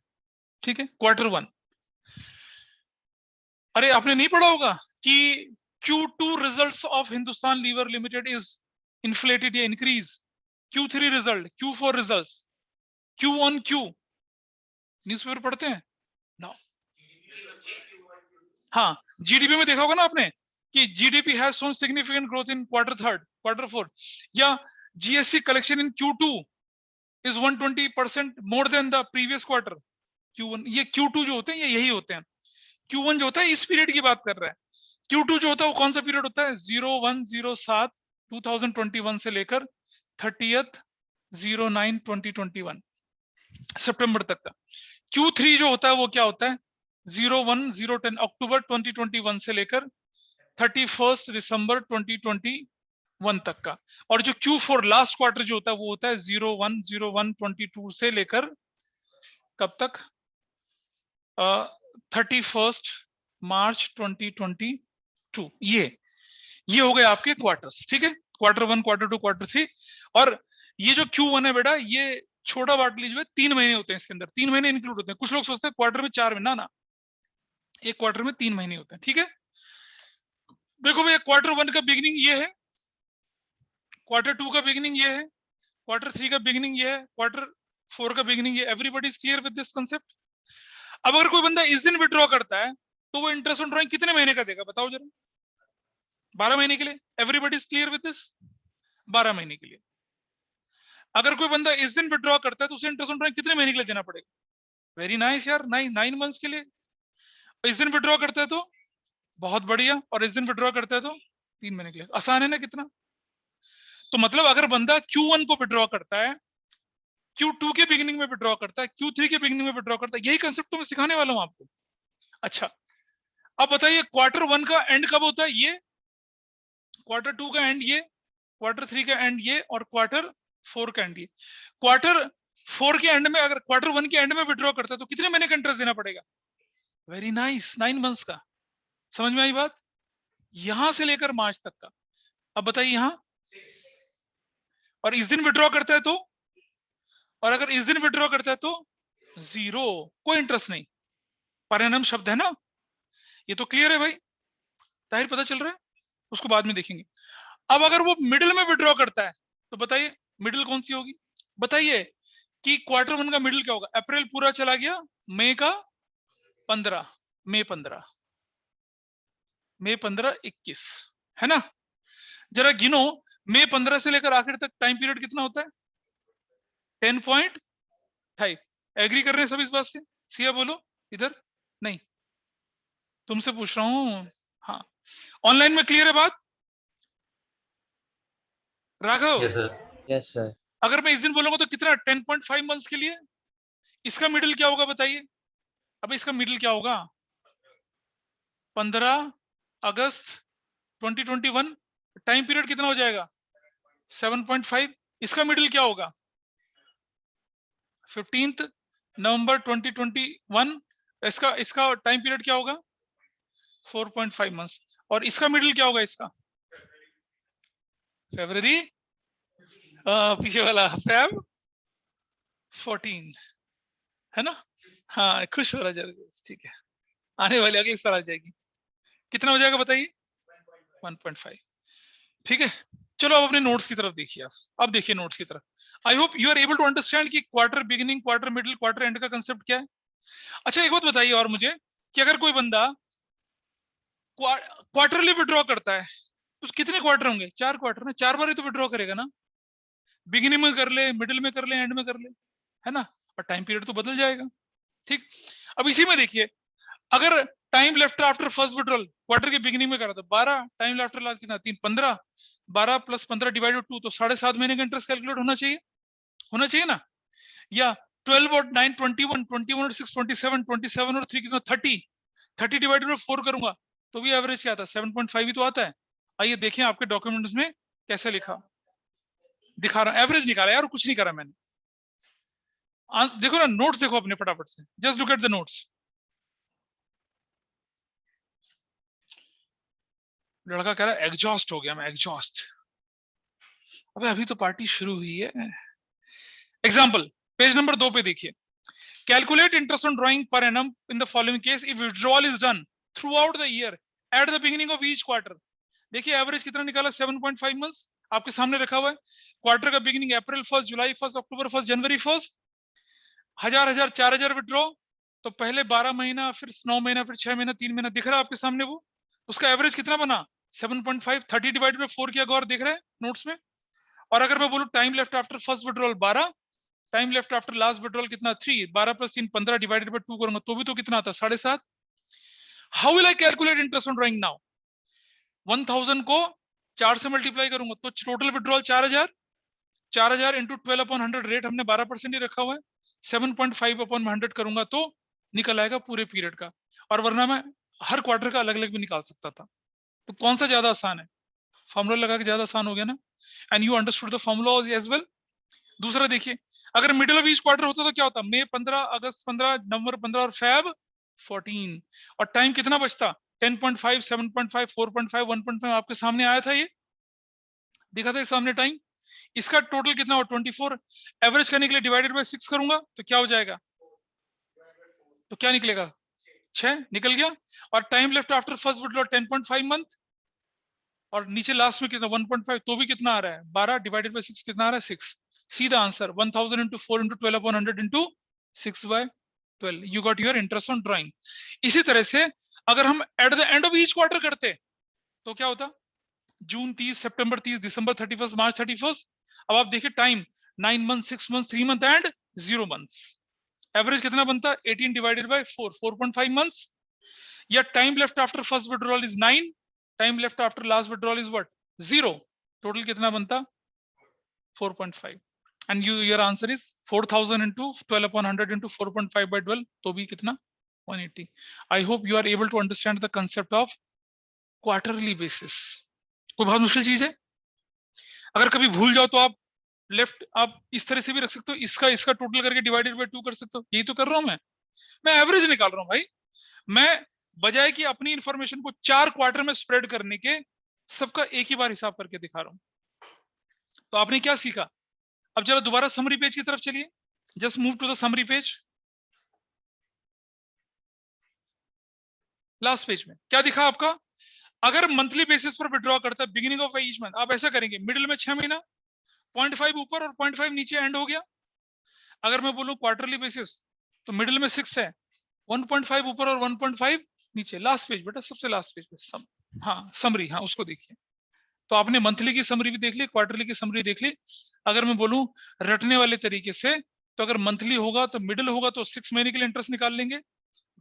ठीक है, क्वार्टर 1। अरे आपने नहीं पढ़ा होगा कि Q2 results of Hindustan Lever Limited is inflated या increase, Q3 result, Q4 results, Q1Q, newspaper पढ़ते हैं ना। हाँ, जीडीपी में देखा होगा ना आपने कि GDP has shown significant growth in quarter 3, quarter 4, या GST collection in Q2 is 120% more than the previous quarter Q1। ये Q2 जो होते हैं ये यही होते हैं। Q1 जो होता है इस पीरियड की बात कर रहा है, Q2 जो होता है वो कौन सा पीरियड होता है, 01/07/2021 से लेकर 30/09/2021 सितंबर तक का। Q3 जो होता है वो क्या होता है 01/010 अक्टूबर 2021 से लेकर 31 दिसंबर 2021 तक का। और जो Q4 लास्ट क्वार्टर जो होता है वो होता है 01/01/22 से लेकर कब तक 31 मार्च 2022। ये हो गए आपके क्वार्टर्स, ठीक है, Q1, Q2, Q3। और ये जो Q1 है बेटा, ये छोटा बांट लीजिए, 3 महीने होते हैं इसके अंदर, 3 महीने इंक्लूड होते हैं। कुछ लोग सोचते हैं क्वार्टर में 4 महीना, ना, एक क्वार्टर में 3 महीने होते हैं, ठीक है। देखो भैया, Q1 का बिगिनिंग ये है, Q2 का बिगिनिंग ये है, Q3 का बिगिनिंग ये है, Q4 का बिगिनिंग ये। Everybody is clear with this concept. अब अगर कोई बंदा इस दिन विड्रॉ करता है तो वो इंटरेस्ट ऑन ड्राइंग कितने महीने का देगा बताओ जरा? 12 महीने के लिए। Everybody is clear with this? 12 महीने के लिए। अगर कोई बंदा इस दिन विड्रॉ करता है तो उसे इंटरेस्ट ऑन ड्राइंग कितने महीने के लिए देना पड़ेगा? वेरी नाइस यार, 9 मंथ्स के लिए। इस दिन विड्रॉ करता है तो बहुत बढ़िया, और इस दिन विड्रॉ करता है तो 3 महीने के लिए। आसान है ना कितना? तो मतलब अगर बंदा Q1 को विड्रॉ करता है, Q2 के बिगिनिंग में विड्रॉ करता है, Q3 के बिगिनिंग में विड्रॉ करता है, यही कंसेप्ट तो मैं सिखाने वाला हूं आपको। अच्छा, अब बताइए Q1 का एंड कब होता है? ये। Q2 का एंड ये, Q3 का एंड ये, और Q4 का एंड ये। Q4 के एंड में, अगर Q1 के एंड में विड्रॉ करता है तो कितने महीने का इंटरेस्ट देना पड़ेगा? वेरी नाइस, 9 मंथ्स का। समझ में आई बात? यहां से लेकर मार्च तक का। अब बताइए यहां, और इस दिन विड्रॉ करता है तो, और अगर इस दिन विड्रॉ करता है तो 0, कोई इंटरेस्ट नहीं। परिणाम शब्द है ना, ये तो क्लियर है भाई, ताहिर पता चल रहा है, उसको बाद में देखेंगे। अब अगर वो मिडिल में विड्रॉ करता है तो बताइए मिडिल कौन सी होगी? बताइए कि Q1 का मिडिल क्या होगा? अप्रैल पूरा चला गया, मई का 15, मई 15, मई 15, 21, है ना? जरा गिनो, मई 15 से लेकर आखिर तक टाइम पीरियड कितना होता है? 10.5। एग्री कर रहे हैं सब इस बात से? सिया बोलो इधर। नहीं, तुमसे पूछ रहा हूं। हाँ, ऑनलाइन में क्लियर है बात? Raghav, yes sir. Yes sir. अगर मैं इस दिन बोलूंगा तो कितना? 10.5 मंथ्स के लिए। इसका मिडिल क्या होगा बताइए? अब इसका मिडिल क्या होगा? 15 अगस्त 2021। टाइम पीरियड कितना हो जाएगा? 7.5। इसका मिडिल क्या होगा? 15 नवंबर 2021। इसका इसका टाइम पीरियड क्या होगा? 4.5 मंथ्स। और इसका मिडिल क्या होगा? इसका फरवरी, पीछे वाला फेब 14, है ना? हाँ, खुश हो रहा जरा, ठीक है। आने वाली अगली साल आ जाएगी। कितना हो जाएगा बताइए? 1.5। ठीक है, चलो अब अपने नोट्स की तरफ देखिए। आप अब देखिए नोट्स की तरफ। I hope you are able to understand कि quarter beginning, quarter middle, quarter end का कंसेप्ट क्या है। अच्छा, एक बात बताइए और मुझे, कि अगर कोई बंदा क्वार्टरली विड्रॉ करता है तो कितने क्वार्टर होंगे? 4 क्वार्टर ना, 4 बार ही तो विड्रॉ करेगा ना। बिगिनिंग में कर ले, मिडिल में कर ले, एंड में कर ले, है ना? और टाइम पीरियड तो बदल जाएगा। ठीक, अब इसी में देखिए, अगर time left after first withdrawal quarter के बिगिनिंग में करा तो 12, टाइम लेफ्ट लास्ट कितना? 3, 15, 12 + 15 डिवाइडेड 2, तो 7.5 महीने का इंटरेस्ट कैलकुलेट होना चाहिए ना? या 12 और 9 21, 21 और 6 27, 27 और 3 कितना? 30 डिवाइडेड 4 करूंगा तो भी एवरेज क्या आता है? 7.5 ही तो आता है। आइए देखें आपके डॉक्यूमेंट्स में कैसे लिखा, दिखा रहा हूं। एवरेज निकाला यार, कुछ नहीं करा मैंने। देखो ना, नोट्स देखो अपने फटाफट से, just look at the notes. लड़का कह रहा है एग्जॉस्ट हो गया मैं, एग्जॉस्ट। अबे अभी तो पार्टी शुरू हुई है। एग्जाम्पल पेज नंबर 2 पे देखिए। Calculate interest on drawing per annum in the following case if withdrawal is done through out the year eight the beginning of each quarter. देखिए एवरेज कितना निकाला? 7.5 मंथ्स आपके सामने रखा हुआ है। क्वार्टर का बिगिनिंग अप्रैल 1, जुलाई 1, अक्टूबर 1, जनवरी 1। 1000 4000 विड्रॉ, तो पहले 12 महीना, फिर 9 महीना, फिर 6 महीना, 3 महीना, दिख रहा है आपके सामने वो। उसका एवरेज कितना बना? 7.5। 30 डिवाइडेड बाय 4 किया गौर, देख रहे हैं नोट्स में। और अगर मैं बोलूं time left after first withdrawal 12, time left after last withdrawal कितना? 3, 12 + 3 15 डिवाइडेड बाय 2 करूंगा तो भी तो कितना आता? 7.5। How will I calculate interest on drawing now? 1000 को 4 से मल्टीप्लाई करूंगा तो टोटल विड्रॉल 4000, 4000 इंटू 12/100 रेट हमने 12% ही रखा हुआ है, 7.5/100 करूंगा तो निकल आएगा पूरे पीरियड का, और वरना मैं हर क्वार्टर का अलग अलग भी निकाल सकता था। तो कौन सा ज्यादा आसान है? फॉर्मूला लगा के ज्यादा आसान हो गया ना, and you understood the formula as well. दूसरा देखिए, अगर मिडिल ऑफ ईच क्वार्टर होता तो क्या होता? मई 15, अगस्त 15, नवंबर 15 और फेब 14, और टाइम कितना बचता? 10.5, 7.5, 4.5, 1.5 आपके सामने आया था, ये दिखा था सामने टाइम। इसका टोटल कितना हो? 24। एवरेज करने के लिए डिवाइडेड बाय 6 करूंगा तो क्या हो जाएगा? तो क्या निकलेगा? 6 निकल गया। और time left after first withdraw 10.5 month, और नीचे लास्ट में कितना? 1.5, तो भी कितना आ रहा है? 12 डिवाइडेड बाय 6 कितना आ रहा है? 6। सीधा answer 1000 into 4 into 12/100 into 6/12। You got your interest on drawing. इसी तरह से अगर हम eight the end of each quarter करते तो क्या होता? जून 30, सितंबर 30, दिसंबर 31, मार्च 31। अब आप देखिए time 9 month, 6 month, 3 month and 0 months. Average कितना बनता? 18 डिवाइडेड बाय 4, 4.5 मंथ्स। या time left after first withdrawal is 9, time left after last withdrawal is what? 0। Total कितना बनता? 4.5। And your answer is 4000 into 12/100 into 4.5/12, तो भी कितना? 180। I hope you are able to understand the concept of quarterly basis. कोई बहुत मुश्किल चीज है? अगर कभी भूल जाओ तो आप लेफ्ट आप इस तरह से भी रख सकते हो, इसका इसका टोटल करके डिवाइडेड बाय 2 कर सकते हो। यही तो कर रहा हूं मैं एवरेज निकाल रहा हूं भाई। मैं बजाय कि अपनी इंफॉर्मेशन को 4 क्वार्टर में स्प्रेड करने के, सबका एक ही बार हिसाब करके दिखा रहा हूं। तो आपने क्या सीखा? अब जरा दोबारा समरी पेज की तरफ चलिए। Just move to the summary page. Last page में क्या दिखा आपका? अगर मंथली बेसिस पर विड्रॉ करता है बिगिनिंग ऑफ ईच मंथ, आप ऐसा करेंगे, मिडिल में 6 महीना, 0.5 ऊपर और 0.5 नीचे एंड हो गया। अगर मैं बोलूं क्वार्टरली बेसिस, तो मिडिल में 6 है, 1.5 ऊपर और 1.5 नीचे। लास्ट पेज बेटा, सबसे लास्ट पेज पे हाँ समरी, हाँ उसको देखिए। तो आपने मंथली की समरी भी देख ली, क्वार्टरली की समरी देख ली। अगर मैं बोलूं रटने वाले तरीके से, तो अगर मंथली होगा तो मिडिल होगा तो 6 महीने के लिए इंटरेस्ट निकाल लेंगे,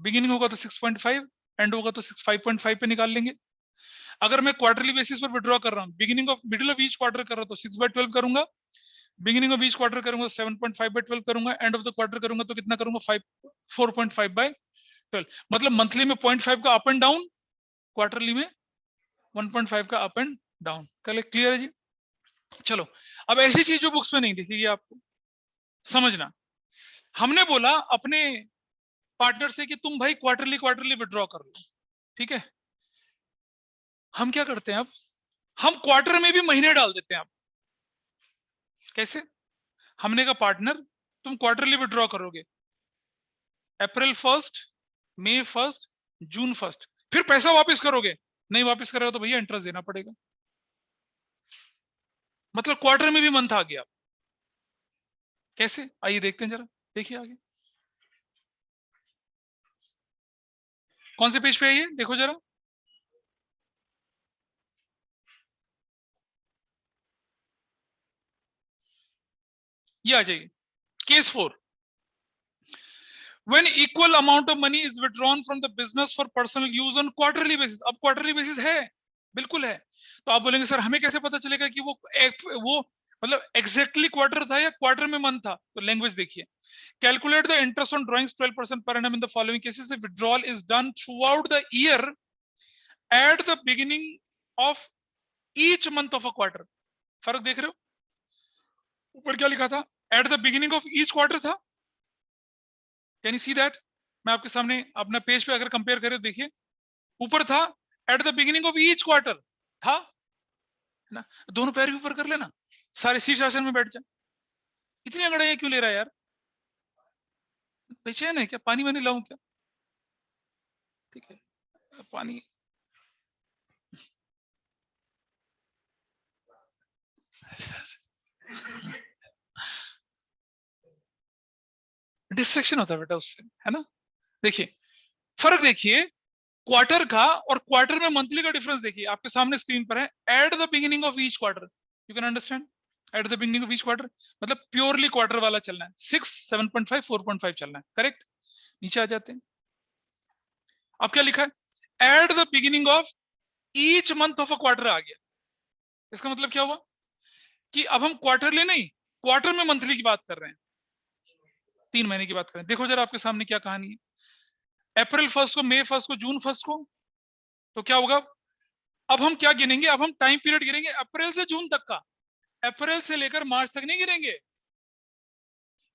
बिगिनिंग होगा तो 6.5, एंड होगा तो 5.5 पे निकाल लेंगे। अगर मैं क्वार्टरली बेसिस पर विड्रॉ कर रहा हूँ, beginning of middle of each quarter कर रहा हूँ तो 6/12 करूंगा, बिगिनिंग ऑफ ईच क्वार्टर करूंगा 7.5/12 करूंगा, एंड ऑफ द क्वार्टर करूंगा तो कितना करूंगा? 4.5/12। मतलब मंथली में 0.5 का अप एंड डाउन, क्वार्टरली में 1.5 का अप एंड डाउन। क्लियर है जी? चलो, अब ऐसी चीज जो बुक्स में नहीं दिखेगी आपको, समझना। हमने बोला अपने पार्टनर से कि तुम भाई क्वार्टरली क्वार्टरली विड्रॉ कर लो, ठीक है। हम क्या करते हैं अब? हम क्वार्टर में भी महीने डाल देते हैं। अब कैसे? हमने कहा पार्टनर तुम क्वार्टरली विड्रॉ करोगे, अप्रैल 1, मई 1, जून 1, फिर पैसा वापस करोगे। नहीं वापस करोगे तो भैया इंटरेस्ट देना पड़ेगा। मतलब क्वार्टर में भी मंथ आ गया। कैसे? आइए देखते हैं जरा, देखिए आगे कौन से पेज पे है ये, देखो जरा। ये आ जाइए, case 4। When equal amount of money is withdrawn from the business for personal use on quarterly basis। अब क्वार्टरली बेसिस है, बिल्कुल है। तो आप बोलेंगे सर हमें कैसे पता चलेगा कि वो मतलब एग्जैक्टली क्वार्टर था या क्वार्टर में मंथ था? तो लैंग्वेज देखिए, calculate the interest on drawings 12% per annum in the following cases if withdrawal is done throughout the year at the beginning of each month of a quarter। फर्क देख रहे हो? ऊपर क्या लिखा था? At the beginning of each quarter था। Can you see that? मैं आपके सामने अपना पेज पे अगर कंपेयर करें, देखिए ऊपर था at the beginning of each quarter था, है ना। दोनों पैर भी ऊपर कर लेना, सारे शीर्ष आसन में बैठ जाए। इतनी अंगड़ाइयां क्यों ले रहा है यार? बेचैन है क्या? पानी वानी लाऊं क्या? ठीक है, पानी। डिस्ट्रैक्शन होता है बेटा उससे, है ना। देखिए फर्क देखिए क्वार्टर का और क्वार्टर में मंथली का डिफरेंस देखिए, आपके सामने स्क्रीन पर है। At the beginning of each quarter, you can understand. Eight the beginning of each quarter मतलब प्योरली क्वार्टर वाला चलना है। 6, 7.5, 4.5 चलना है, करेक्ट। नीचे आ जाते हैं, अब क्या लिखा है? At the beginning of each month of a quarter आ गया। इसका मतलब क्या हुआ कि अब हम क्वार्टरली नहीं, क्वार्टर में मंथली की बात कर रहे हैं, 3 महीने की बात कर रहे हैं। देखो जरा आपके सामने क्या कहानी है। अप्रैल 1 को, मई 1 को, जून 1 को, तो क्या होगा? अब हम क्या गिनेंगे? अब हम टाइम पीरियड गिनेंगे अप्रैल से जून तक का, अप्रैल से लेकर मार्च तक नहीं गिनेंगे,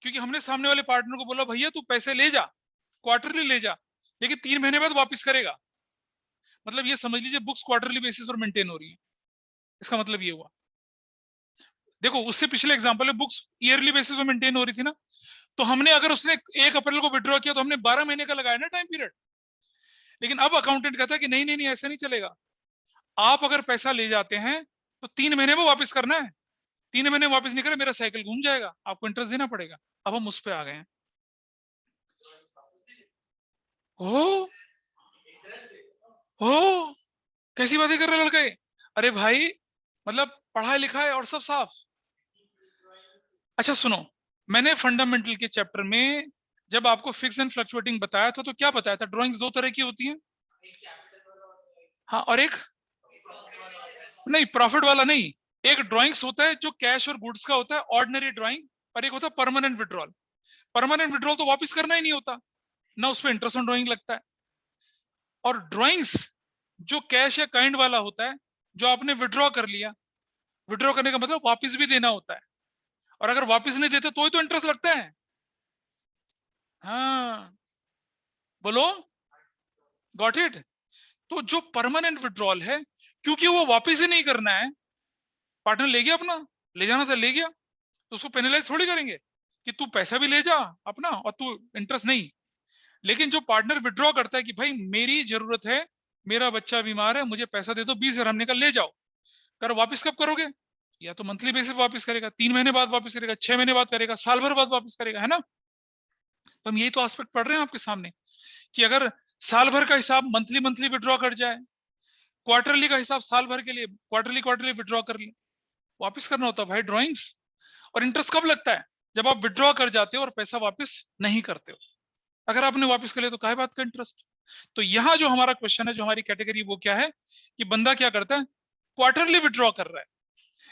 क्योंकि हमने सामने वाले पार्टनर को बोला भैया तू पैसे ले जा, क्वार्टरली ले जा, लेकिन 3 महीने बाद वापस करेगा। मतलब ये समझ लीजिए बुक्स क्वार्टरली बेसिस पर मेंटेन हो रही है, इसका मतलब ये हुआ। देखो उससे पिछले एग्जांपल में बुक्स ईयरली बेसिस पर मेंटेन हो रही थी ना, तो हमने अगर उसने 1 अप्रैल को विड्रॉ किया तो हमने 12 महीने का लगाया ना टाइम पीरियड। लेकिन अब अकाउंटेंट कहता है कि नहीं नहीं नहीं, ऐसा नहीं चलेगा, आप अगर पैसा ले जाते हैं तो 3 महीने में वापस करना है, 3 महीने में वापस नहीं करे मेरा साइकिल घूम जाएगा, आपको इंटरेस्ट देना पड़ेगा। अब हम उस पर आ गए हैं। ओ ओ कैसी बातें कर रहे लड़के? अरे भाई मतलब पढ़ा लिखा है और सब साफ। अच्छा सुनो, मैंने फंडामेंटल के चैप्टर में जब आपको फिक्स एंड फ्लक्चुएटिंग बताया था तो क्या बताया था? ड्राइंग्स 2 तरह की होती हैं। हाँ, और एक नहीं, प्रॉफिट वाला नहीं। एक ड्राइंग्स होता है जो कैश और गुड्स का होता है, ऑर्डिनरी ड्राइंग, और एक होता है परमानेंट विड्रॉल। परमानेंट विड्रॉल तो वापस करना ही नहीं होता ना, उस पर इंटरेस्ट ऑन ड्राइंग लगता है। और ड्राइंग्स जो कैश या काइंड वाला होता है, जो आपने विड्रॉ कर लिया, विड्रॉ करने का मतलब वापस भी देना होता है, और अगर वापस नहीं देते तो ही तो इंटरेस्ट लगता है। हाँ बोलो, गॉट इट? तो जो परमानेंट विड्रॉल है, क्योंकि वो वापस ही नहीं करना है, पार्टनर ले गया अपना, ले जाना था ले गया, तो उसको पेनलाइज थोड़ी करेंगे कि तू पैसा भी ले जा अपना और तू इंटरेस्ट नहीं। लेकिन जो पार्टनर विड्रॉ करता है कि भाई मेरी जरूरत है, मेरा बच्चा बीमार है, मुझे पैसा दे दो 20,000, हमने कहा ले जाओ, कर वापस कब करोगे? या तो मंथली बेसिस वापस करेगा, 3 महीने बाद वापस करेगा, 6 महीने बाद करेगा, साल भर बाद वापस करेगा, है ना? तो हम यही तो एस्पेक्ट पढ़ रहे हैं आपके सामने कि अगर साल भर का हिसाब मंथली मंथली विड्रॉ कर जाए, क्वार्टरली का हिसाब साल भर के लिए क्वार्टरली क्वार्टरली विड्रॉ कर ले, वापस करना होता है भाई ड्रॉइंग्स। और इंटरेस्ट कब लगता है? जब आप विड्रॉ कर जाते हो और पैसा वापस नहीं करते हो। अगर आपने वापस कर लिया तो क्या बात का इंटरेस्ट? तो यहाँ जो हमारा क्वेश्चन है, जो हमारी कैटेगरी, वो क्या है कि बंदा क्या करता है, क्वार्टरली विड्रॉ कर रहा है,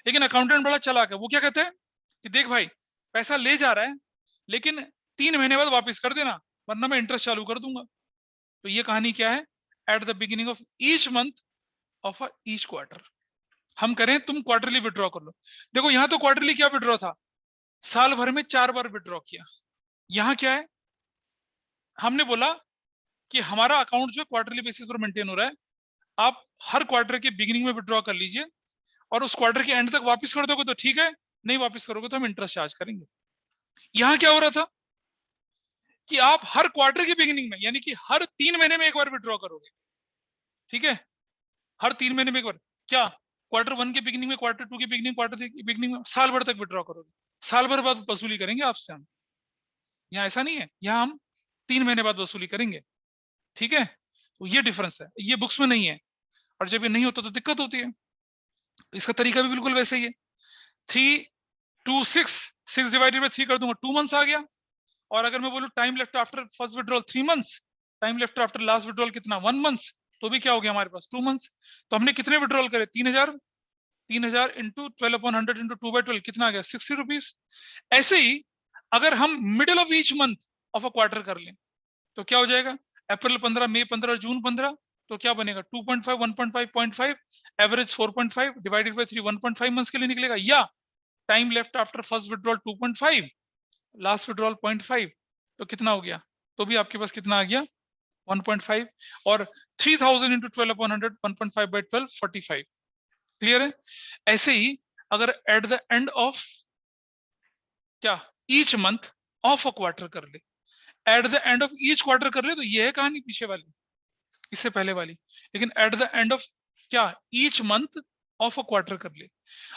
लेकिन अकाउंटेंट बड़ा चालाक है, वो क्या कहते हैं कि देख भाई पैसा ले जा रहा है, लेकिन 3 महीने बाद वापस कर देना, वरना मैं इंटरेस्ट चालू कर दूंगा। तो ये कहानी क्या है? At the beginning of each month of each quarter हम करें, तुम क्वार्टरली विड्रॉ कर लो। देखो यहाँ तो क्वार्टरली क्या विड्रॉ था, साल भर में 4 बार विड्रॉ किया। यहाँ क्या है, हमने बोला कि हमारा अकाउंट जो क्वार्टरली बेसिस पर मेंटेन हो रहा है, आप हर क्वार्टर के बिगिनिंग में विड्रॉ कर लीजिए और उस क्वार्टर के एंड तक वापस कर दोगे तो ठीक है, नहीं वापस करोगे तो हम इंटरेस्ट चार्ज करेंगे। यहाँ क्या हो रहा था कि आप हर क्वार्टर की बिगिनिंग में, यानी कि हर 3 महीने में एक बार विड्रॉ करोगे, ठीक है? हर 3 महीने में एक बार। क्या क्वार्टर 1 के बिगिनिंग में, क्वार्टर 2 की बिगिनिंग, क्वार्टर 3 की बिगिनिंग में, साल भर तक विड्रॉ करोगे, साल भर बाद वसूली करेंगे आपसे हम। यहाँ ऐसा नहीं है, यहाँ हम 3 महीने बाद वसूली करेंगे, ठीक है? तो ये डिफरेंस है, ये बुक्स में नहीं है, और जब ये नहीं होता तो दिक्कत होती है। इसका तरीका भी बिल्कुल वैसे ही है। 3 2 6 6 डिवाइडेड बाय 3 कर दूंगा, 2 मंथ्स आ गया। और अगर मैं बोलूं time left after first withdrawal 3 months, time left after last withdrawal कितना, 1 मंथ, तो भी क्या हो गया हमारे पास 2 मंथ्स। तो हमने कितने विड्रॉल करे? 3,000, 3,000 इंटू 12/100 इंटू 2/12 कितना आ गया? 60 रुपीज। ऐसे ही अगर हम middle of each month of a quarter कर लें तो क्या हो जाएगा? अप्रैल 15, मई 15, जून 15, तो क्या बनेगा? 2.5, 1.5, 0.5, एवरेज 4.5 डिवाइडेड बाय 3, 1.5 मंथ्स के लिए निकलेगा। या time left after first withdrawal 2.5, last withdrawal 0.5, तो कितना हो गया? तो भी आपके पास कितना आ गया? 1.5। और 3,000 इंटू 12/100, 1.5 बाई 12, 45। क्लियर है? ऐसे ही अगर एट द एंड ऑफ क्या, each month of a quarter कर ले, eight the end of each quarter कर ले, तो ये है कहानी पीछे वाली, इससे पहले वाली। लेकिन एट द एंड ऑफ क्या, each month of a quarter कर ले।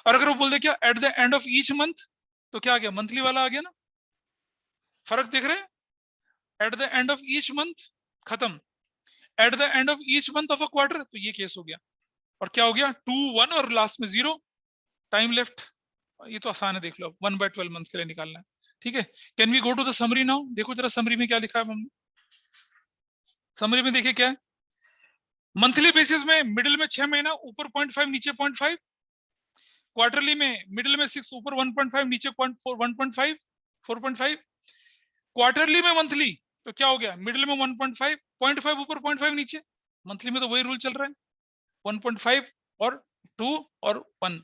और अगर वो बोल दे क्या eight the end of each month, तो क्या आ गया? मंथली वाला आ गया ना। फर्क देख रहे हैं? At the end of each month खत्म, at the end of each month of a quarter, तो ये केस हो गया। और क्या हो गया? 2 1 और लास्ट में 0, टाइम लेफ्ट, ये तो आसान है, देख लो, 1/12 मंथ के लिए निकालना है, ठीक है? Can we go to the summary now? देखो जरा समरी में क्या लिखा है हमने। समरी में देखिए क्या है, मंथली बेसिस में मिडिल में 6 महीना, ऊपर 0.5, नीचे 0.5, क्वार्टरली में मिडिल में 6, ऊपर 1.5, नीचे 1.5, 4.5। क्वार्टरली में मंथली तो क्या हो गया, मिडिल में 1.5, 0.5 ऊपर 0.5 नीचे। मंथली में तो वही रूल चल रहा है, 1.5 और 2 और 1।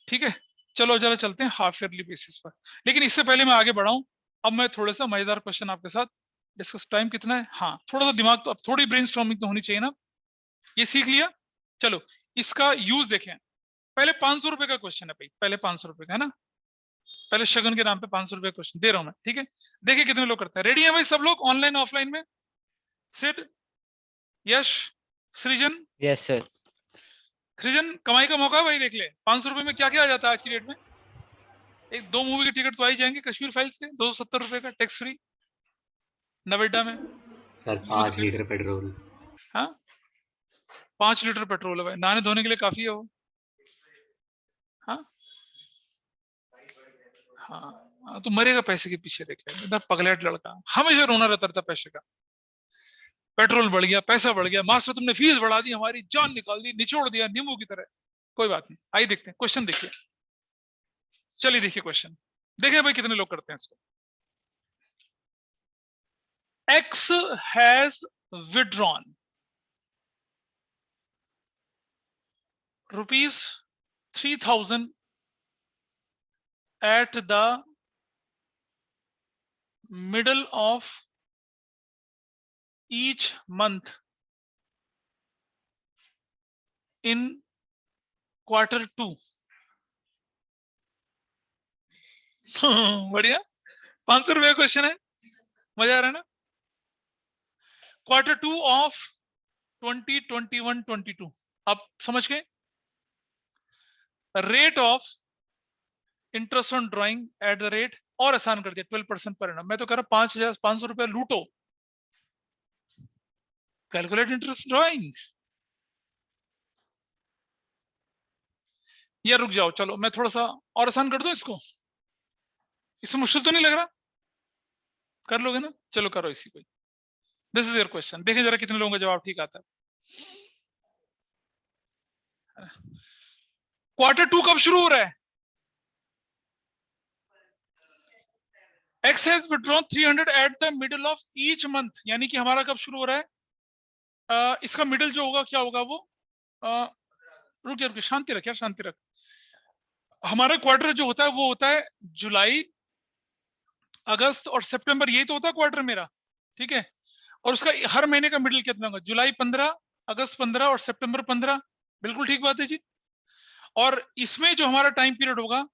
ठीक है, चलो जरा चलते हैं हाफ ईयरली बेसिस पर। लेकिन इससे पहले मैं आगे बढ़ाऊं, अब मैं थोड़ा सा मजेदार क्वेश्चन आपके साथ डिस्कस। टाइम कितना है? हाँ, थोड़ा सा दिमाग तो, अब थोड़ी ब्रेनस्टॉर्मिंग तो होनी चाहिए ना। ये सीख लिया, चलो इसका यूज देखें। पहले 500 रुपए का क्वेश्चन है भाई, पहले 500 रुपए का है ना, पहले शगन के नाम पे 500 रुपए क्वेश्चन दे रहा हूं मैं। ठीक है, देखिए कितने लोग करते हैं। रेडी है भाई सब लोग, ऑनलाइन ऑफलाइन में? सिड, यश, सृजन। Yes sir. सृजन, कमाई का मौका है भाई, देख ले 500 रुपए में क्या क्या आ जाता है आज की डेट में। एक 2 मूवी के टिकट तो आ ही जाएंगे कश्मीर फाइल्स के, 270 रुपए का टैक्स फ्री नोएडा में। Sir 5 litre petrol. हाँ, 5 लीटर पेट्रोल है भाई, नहाने धोने के लिए काफी है वो। हाँ हाँ, तो मरेगा पैसे के पीछे, देख ले इतना पगलेट लड़का, हमेशा रोना रहता था पैसे का। पेट्रोल बढ़ गया, पैसा बढ़ गया, मास्टर तुमने फीस बढ़ा दी, हमारी जान निकाल दी, निचोड़ दिया नींबू की तरह। कोई बात नहीं, आइए देखते हैं क्वेश्चन। देखिए, चलिए देखिए क्वेश्चन, देखिए भाई कितने लोग करते हैं इसको। X has withdrawn ₹3,000 at the middle of each month in Q2। बढ़िया, 500 रुपए क्वेश्चन है, मजा आ रहा है ना। Q2 ऑफ 2021-22, आप समझ गए। Rate of interest on drawing at the rate, और आसान कर दिया, 12% पर एनम। मैं तो कह रहा 5,500 रुपए लूटो, कैलकुलेट इंटरेस्ट ड्राइंग। या रुक जाओ, चलो मैं थोड़ा सा और आसान कर दूं इसको, इसमें मुश्किल तो नहीं लग रहा, कर लोगे ना? चलो करो इसी को। दिस इज योर क्वेश्चन, देखें जरा कितने लोगों का जवाब ठीक आता है। Q2 कब शुरू हो रहा है? X has withdrawn 300 at the middle of each month, यानी कि हमारा कब शुरू हो रहा है? इसका मिडिल जो होगा क्या होगा वो, रुक जा, शांति रख यार, शांति रख। हमारा क्वार्टर जो होता है वो होता है जुलाई, अगस्त और सितंबर, यही तो होता है क्वार्टर मेरा। ठीक है, और उसका हर महीने का मिडिल कितना होगा? जुलाई 15, अगस्त 15 और सितंबर 15। बिल्कुल ठीक बात है जी। और इसमें जो हमारा टाइम पीरियड होगा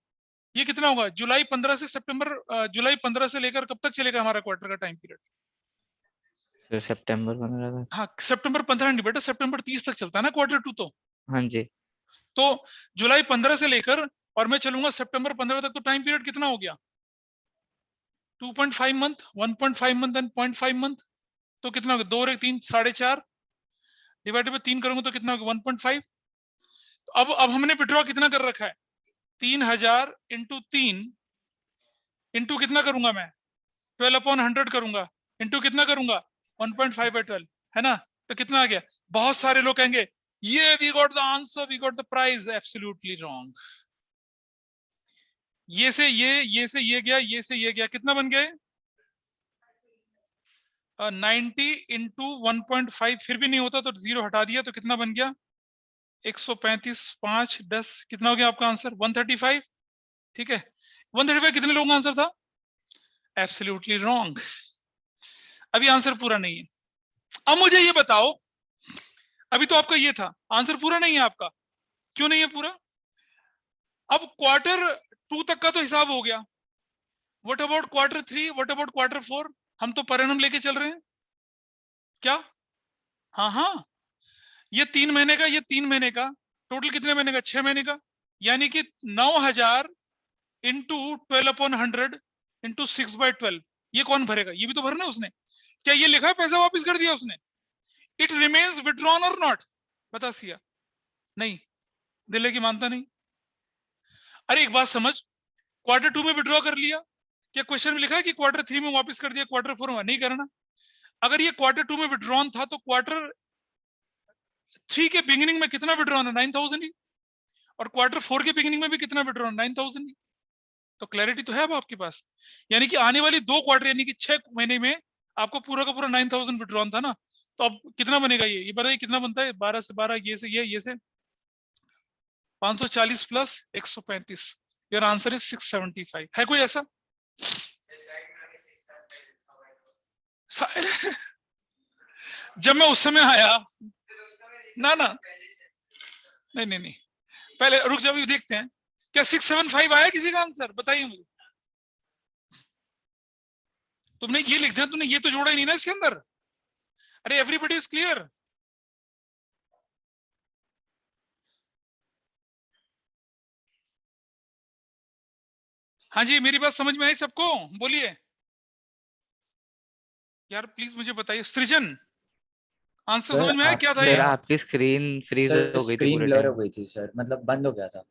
ये कितना होगा? जुलाई 15 से सितंबर, जुलाई 15 से लेकर कब तक चलेगा हमारा क्वार्टर का टाइम पीरियड? सर सितंबर 15 तक। हाँ, सितंबर 15 नहीं बेटा, सितंबर 30 तक चलता है ना क्वार्टर 2 तो। हाँ जी। तो जुलाई 15 से लेकर और मैं चलूंगा सितंबर 15 तक, तो टाइम पीरियड कितना हो गया? 2.5 मंथ, 1.5 मंथ एंड 0.5 मंथ। तो कितना होगा? 2 और 1 3, 4.5 डिवाइडेड बाय 3 करूंगा तो कितना होगा? 1.5। तो अब हमने विड्रॉ कितना कर रखा है? 3,000 इंटू 3 इंटू कितना करूंगा मैं? 12/100 करूंगा, इंटू कितना करूंगा? 1.5 बाय 12, है ना? तो कितना आ गया? बहुत सारे लोग कहेंगे ये we got the answer, we got the prize. Absolutely wrong. ये से ये से ये गया, ये से ये गया, कितना बन गया? 90 इंटू 1.5, फिर भी नहीं होता तो 0 हटा दिया तो कितना बन गया? 135, 5, 10, कितना हो गया आपका आंसर? 135। ठीक है, 135 कितने लोगों का आंसर था? Absolutely wrong. अभी आंसर पूरा नहीं है। अब मुझे ये बताओ, अभी तो आपका ये था, आंसर पूरा नहीं है आपका। क्यों नहीं है पूरा? अब Q2 तक का तो हिसाब हो गया। What about Q3, what about Q4? हम तो पर एनम लेके चल रहे हैं क्या? हाँ हाँ, ये 3 महीने का, ये 3 महीने का, टोटल कितने महीने का? 6 महीने का, यानी कि 9,000 इंटू 12/100 इंटू 6/12। ये कौन भरेगा? ये भी तो भरना उसने। क्या ये लिखा है पैसा वापस कर दिया उसने? इट रिमेन्स विड्रॉन और नॉट? बता सिया। नहीं, दिल्ली की मानता नहीं। अरे एक बात समझ, Q2 में विड्रॉ कर लिया, क्या क्वेश्चन में लिखा है कि Q3 में वापस कर दिया, Q4 में? नहीं करना। अगर ये Q2 में विड्रॉन था तो Q3 के बिगिनिंग में कितना विड्रॉन है? 9,000 ही। और क्वार्टर 4 के बिगिनिंग में भी कितना विड्रॉ, 9000 ही। तो क्लैरिटी तो है अब आपके पास, यानी कि आने वाली 2 क्वार्टर यानी कि 6 महीने में आपको पूरा का पूरा 9000 विड्रॉन था ना, तो अब कितना बनेगा ये बताइए कितना बनता है, 12 से 12 ये से 540 प्लस 135, योर आंसर इज 675। है कोई ऐसा? जब मैं उस समय आया ना नहीं, पहले रुक जाओ, देखते हैं क्या 675 आया किसी का आंसर, बताइए मुझे। तुमने ये लिख दिया, तुमने ये तो जोड़ा ही नहीं ना इसके अंदर। अरे एवरीबॉडी इज क्लियर? हाँ जी, मेरी बात समझ में आई सबको? बोलिए यार प्लीज मुझे बताइए। सृजन, आंसर सर समझ में आया क्या था सर ये? आपकी स्क्रीन फ्रीज सर हो गई थी स्क्रीन पूरे ब्लर हो टाइम। गई थी सर, मतलब बंद हो गया था।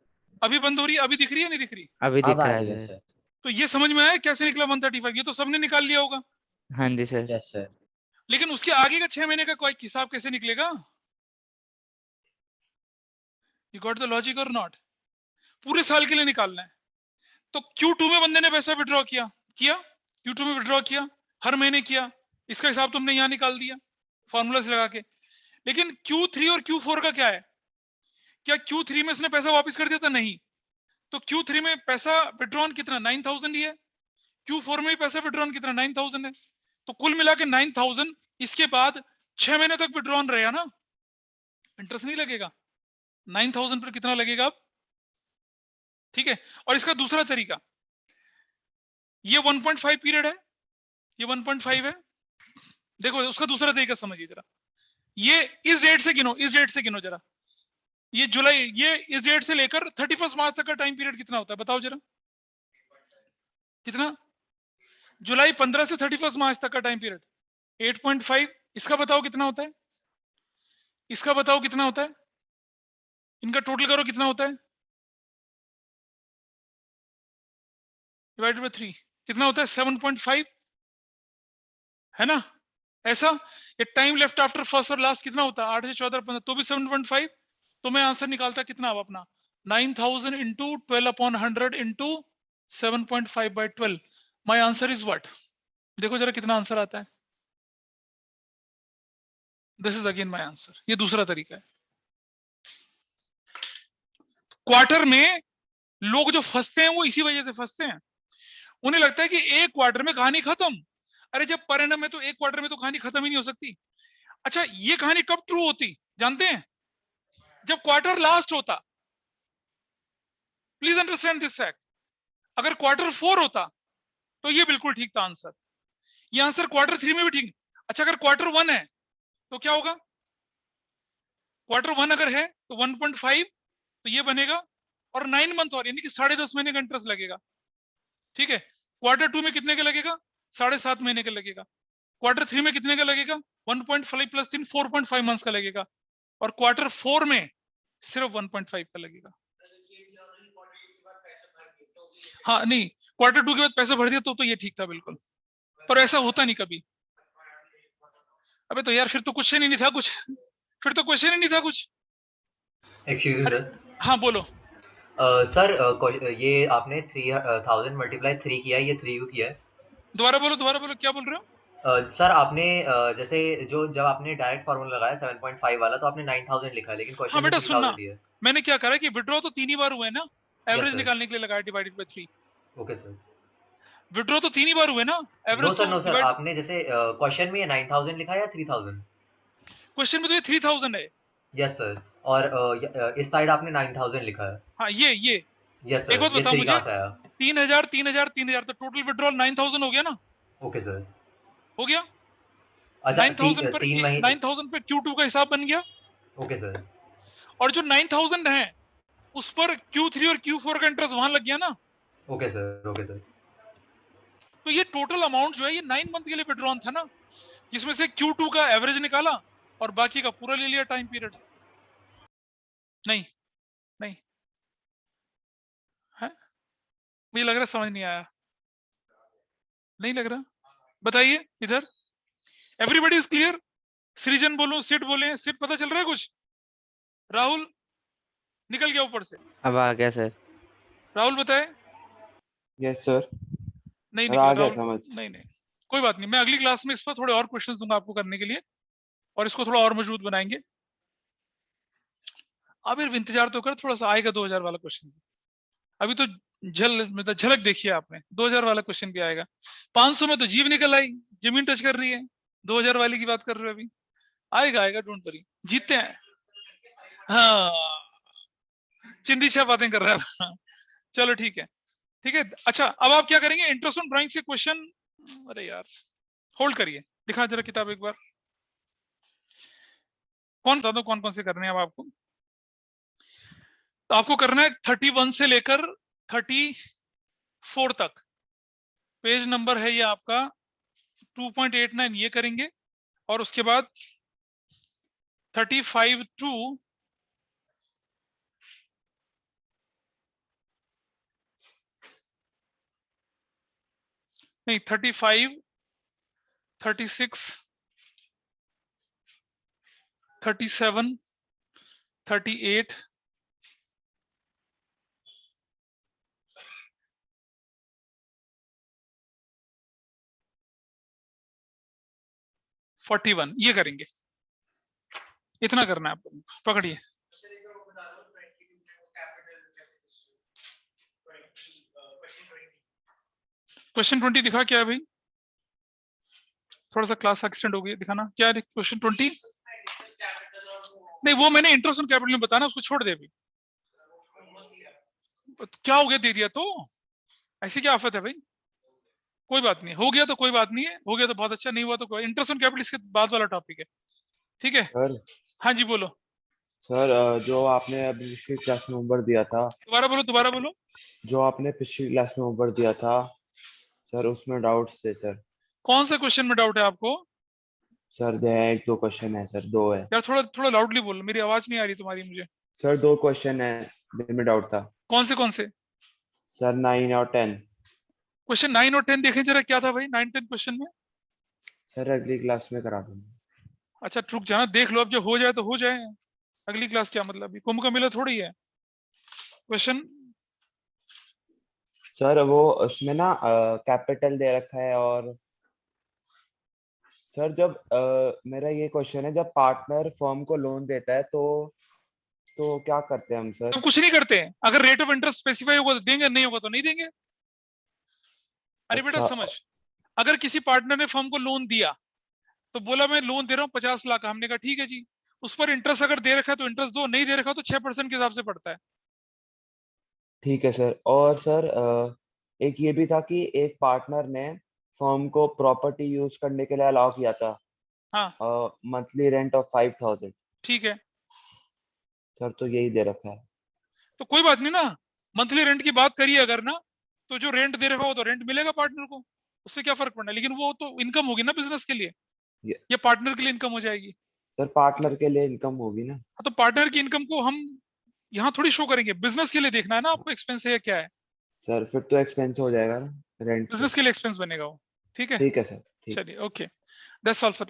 अभी बंद हो रही है? अभी दिख रही है नहीं दिख रही? अभी अब दिख आ रहा रही है है सर। सर। तो ये समझ में आया कैसे निकला 135? ये तो सबने निकाल लिया होगा, हाँ जी सर। Yes sir. लेकिन उसके आगे का 6 महीने का कोई हिसाब कैसे निकलेगा? यू गॉट द लॉजिक और नॉट? पूरे साल के लिए निकालना है। तो Q2 में बंदे ने पैसा विड्रॉ किया Q2 में विड्रॉ किया, हर महीने किया, इसका हिसाब तुमने यहां निकाल दिया फॉर्मूला से लगा के। लेकिन Q3 और Q4 का क्या है? क्या Q3 में उसने पैसा वापस कर दिया था? नहीं। तो Q3 में पैसा विड्रॉन कितना, 9000 ही है। Q4 में भी पैसा विड्रॉन कितना, 9000 है। तो कुल मिला के 9000, इसके बाद 6 महीने तक विड्रॉन रहेगा ना, इंटरेस्ट नहीं लगेगा। 9000 पर कितना लगेगा अब? ठीक है। और इसका दूसरा तरीका, ये 1.5 पीरियड है, ये 1.5 है। देखो उसका दूसरा तरीका समझिए जरा। ये इस डेट से गिनो, इस डेट से गिनो जरा। ये जुलाई, ये इस डेट से लेकर 31 मार्च तक का टाइम पीरियड कितना होता है बताओ जरा? कितना? जुलाई 15 से 31 मार्च तक का टाइम पीरियड 8.5। इसका बताओ कितना होता है? इसका बताओ कितना होता है? इनका टोटल करो कितना होता है, डिवाइडेड बाय 3 कितना होता है? 7.5 है ना? ऐसा। ये टाइम लेफ्ट आफ्टर फर्स्ट और लास्ट कितना होता है? 8 से 14 15, तो भी 7.5। तो मैं आंसर निकालता कितना अब अपना, 9000 into 12 upon 100 into 7.5 by 12। My answer is what? देखो जरा कितना आंसर आता है। This is again my answer. ये दूसरा तरीका है। क्वार्टर में लोग जो फंसते हैं वो इसी वजह से फंसते हैं। उन्हें लगता है कि एक क्वार्टर में कहानी खत्म। अरे जब परिणाम में तो एक क्वार्टर में तो कहानी खत्म ही नहीं हो सकती। अच्छा ये कहानी कब ट्रू होती जानते हैं? जब क्वार्टर लास्ट होता। Please understand this fact. अगर क्वार्टर 4 होता तो ये बिल्कुल ठीक था आंसर। ये आंसर क्वार्टर 3 में भी ठीक। अच्छा अगर क्वार्टर 1 है तो क्या होगा? क्वार्टर 1 अगर है तो 1.5 तो ये बनेगा, और 9 मंथ और यानी कि 10.5 महीने का इंटरेस्ट लगेगा। ठीक है। क्वार्टर 2 में कितने का लगेगा? 7.5 महीने का लगेगा। क्वार्टर 3 में कितने का लगेगा? 1.5 प्लस 3 4.5 मंथ्स का लगेगा। और क्वार्टर 4 में सिर्फ 1.5 का लगेगा। हाँ नहीं, क्वार्टर 2 के बाद पैसा भर दिया तो ये ठीक था बिल्कुल, पर ऐसा होता नहीं कभी। अबे तो यार फिर तो क्वेश्चन ही नहीं था कुछ, फिर तो क्वेश्चन ही नहीं था कुछ। एक्सक्यूज मी अरे सर। हाँ बोलो। सर ये आपने 3000 मल्टीप्लाई 3 किया है, ये 3 को किया है। दोबारा बोलो क्या बोल रहे हो? सर आपने जैसे जो जब आपने डायरेक्ट फार्मूला लगाया 7.5 वाला तो आपने 9000 लिखा है, लेकिन हाँ क्वेश्चन में बेटा सुनना, 3000 ही है। मैंने क्या करा कि विड्रॉ तो 3 ही बार हुए ना, यस एवरेज सर। निकालने के लिए लगाया divided by 3। Okay sir. Withdraw तो 3 ही बार हुए ना, एवरेज तो नो सर, डिवाइड। आपने जैसे क्वेश्चन में 9000 लिखा है या 3000? क्वेश्चन में तो ये 3000 है। Yes sir. और इस साइड आपने 9000 लिखा है। हाँ ये यस एक सर, बात ये बताओ 3 मुझे, कहाँ से आया? 3000 3000 3000 तो टोटल विड्रॉल 9000 हो गया ना? Okay sir. हो गया। अच्छा 9000 पर 3 महीने। 9000 पे Q2 का हिसाब बन गया, ओके सर। और जो 9000 है उस पर Q3 और Q4 का इंटरेस्ट वहां लग गया ना। Okay sir. Okay sir. तो ये टोटल अमाउंट जो है ये 9 मंथ के लिए विड्रॉन था ना, जिसमें से Q2 का एवरेज निकाला और बाकी का पूरा ले लिया टाइम पीरियड। नहीं नहीं है, मुझे लग रहा है समझ नहीं आया। नहीं लग रहा, बताइए इधर। Everybody is clear? सृजन बोलो, सिट बोले, सिट पता चल रहा है कुछ? राहुल निकल गया ऊपर से? अब आ गया सर। राहुल बताए? Yes sir. नहीं सर निकला आ गया राहुल? समझ। नहीं, कोई बात नहीं, मैं अगली क्लास में इस पर थोड़े और क्वेश्चन दूंगा आपको करने के लिए, और इसको थोड़ा और मजबूत बनाएंगे। अब इंतजार तो कर, थोड़ा सा आएगा 2000 वाला क्वेश्चन। अभी तो मतलब झलक देखिए आपने, 2000 वाला क्वेश्चन भी आएगा। 500 में तो जीव निकल आई, जमीन टच कर रही है, 2000 वाली की बात कर रहे हो अभी। आएगा, डोंट वरी, जीतते हैं। हाँ, चिंदी छह बातें कर रहा है। चलो ठीक है। अच्छा, अब आप क्या करेंगे, इंटरेस्ट ऑन ड्राइंग से क्वेश्चन, अरे यार होल्ड करिए, दिखा जरा किताब एक बार। बता दो कौन कौन से करने हैं अब आपको। तो आपको करना है 31 से लेकर 34 तक। पेज नंबर है ये आपका 2.89, ये करेंगे, और उसके बाद 35 टू 35, 36, 37, 38, 41 ये करेंगे। इतना करना है आपको, पकड़िए। क्वेश्चन 20 दिखा क्या है भाई? थोड़ा सा क्लास एक्सटेंड हो गई, दिखाना क्या है क्वेश्चन 20। नहीं, वो मैंने इंटरेस्ट ऑन कैपिटल में बताना, उसको छोड़ दे अभी। क्या हो गया, दे दिया तो ऐसी क्या आफत है भाई? कोई बात नहीं, हो गया तो कोई बात नहीं है, हो गया तो बहुत अच्छा, नहीं हुआ तो कोई। इंटरेस्ट ऑन कैपिटल इसके बाद वाला टॉपिक है, ठीक है? सर हाँ जी बोलो। सर जो आपने अभी पिछली क्लास में होमवर्क दिया था, दोबारा बोलो। जो आपने पिछली क्लास में होमवर्क दिया था सर, उसमें डाउट्स थे सर। कौन से क्वेश्चन में डाउट है आपको? सर दे एक दो क्वेश्चन है सर, दो है यार थोड़ा लाउडली बोलो, मेरी आवाज नहीं आ रही तुम्हारी मुझे। सर। दो क्वेश्चन है जिनमें डाउट था कौन से? सर, 9 और 10। क्वेश्चन 9 और 10 देखें जरा, क्या था भाई 9, 10 क्वेश्चन में? सर अगली क्लास में करा दूंगा। अच्छा रुक जाना, देख लो, अब जो हो जाए तो हो जाए। अगली क्लास क्या मतलब, अभी कुंभ का मेला थोड़ी है। क्वेश्चन सर वो उसमें ना कैपिटल दे रखा है, और सर जब मेरा ये क्वेश्चन है, जब पार्टनर फर्म को लोन देता है तो क्या करते हैं हम सर? तो कुछ नहीं करते, अगर रेट ऑफ इंटरेस्ट स्पेसिफाई होगा तो देंगे, नहीं होगा तो नहीं देंगे। अरे बेटा अच्छा, समझ, अगर किसी पार्टनर ने फर्म को लोन दिया, तो बोला मैं लोन दे रहा हूँ 50 लाख, हमने कहा ठीक है जी, उस पर इंटरेस्ट अगर दे रखा है तो इंटरेस्ट दो, नहीं दे रखा तो 6% के हिसाब से पड़ता है। ठीक है सर। और सर एक ये भी था कि एक पार्टनर ने फर्म को प्रॉपर्टी यूज करने के लिए अलाउ किया था, हाँ मंथली रेंट ऑफ 5000। ठीक है, सर तो यही दे रखा है। तो कोई बात नहीं ना, मंथली रेंट की बात करिए अगर ना, तो जो रेंट दे रखा हो तो रेंट मिलेगा पार्टनर को, उससे क्या फर्क पड़ना है, लेकिन वो तो इनकम होगी ना बिजनेस के लिए, ये- या पार्टनर के लिए इनकम हो जाएगी। सर पार्टनर के लिए इनकम होगी ना? हाँ, तो पार्टनर की इनकम को हम यहाँ थोड़ी शो करेंगे, बिजनेस के लिए देखना है ना आपको, एक्सपेंस है या क्या है, सर फिर तो एक्सपेंस हो जाएगा ना रेंट से। बिजनेस के लिए एक्सपेंस बनेगा वो, ठीक है? ठीक है सर, ठीक। चलिए ओके, दैट्स ऑल फॉर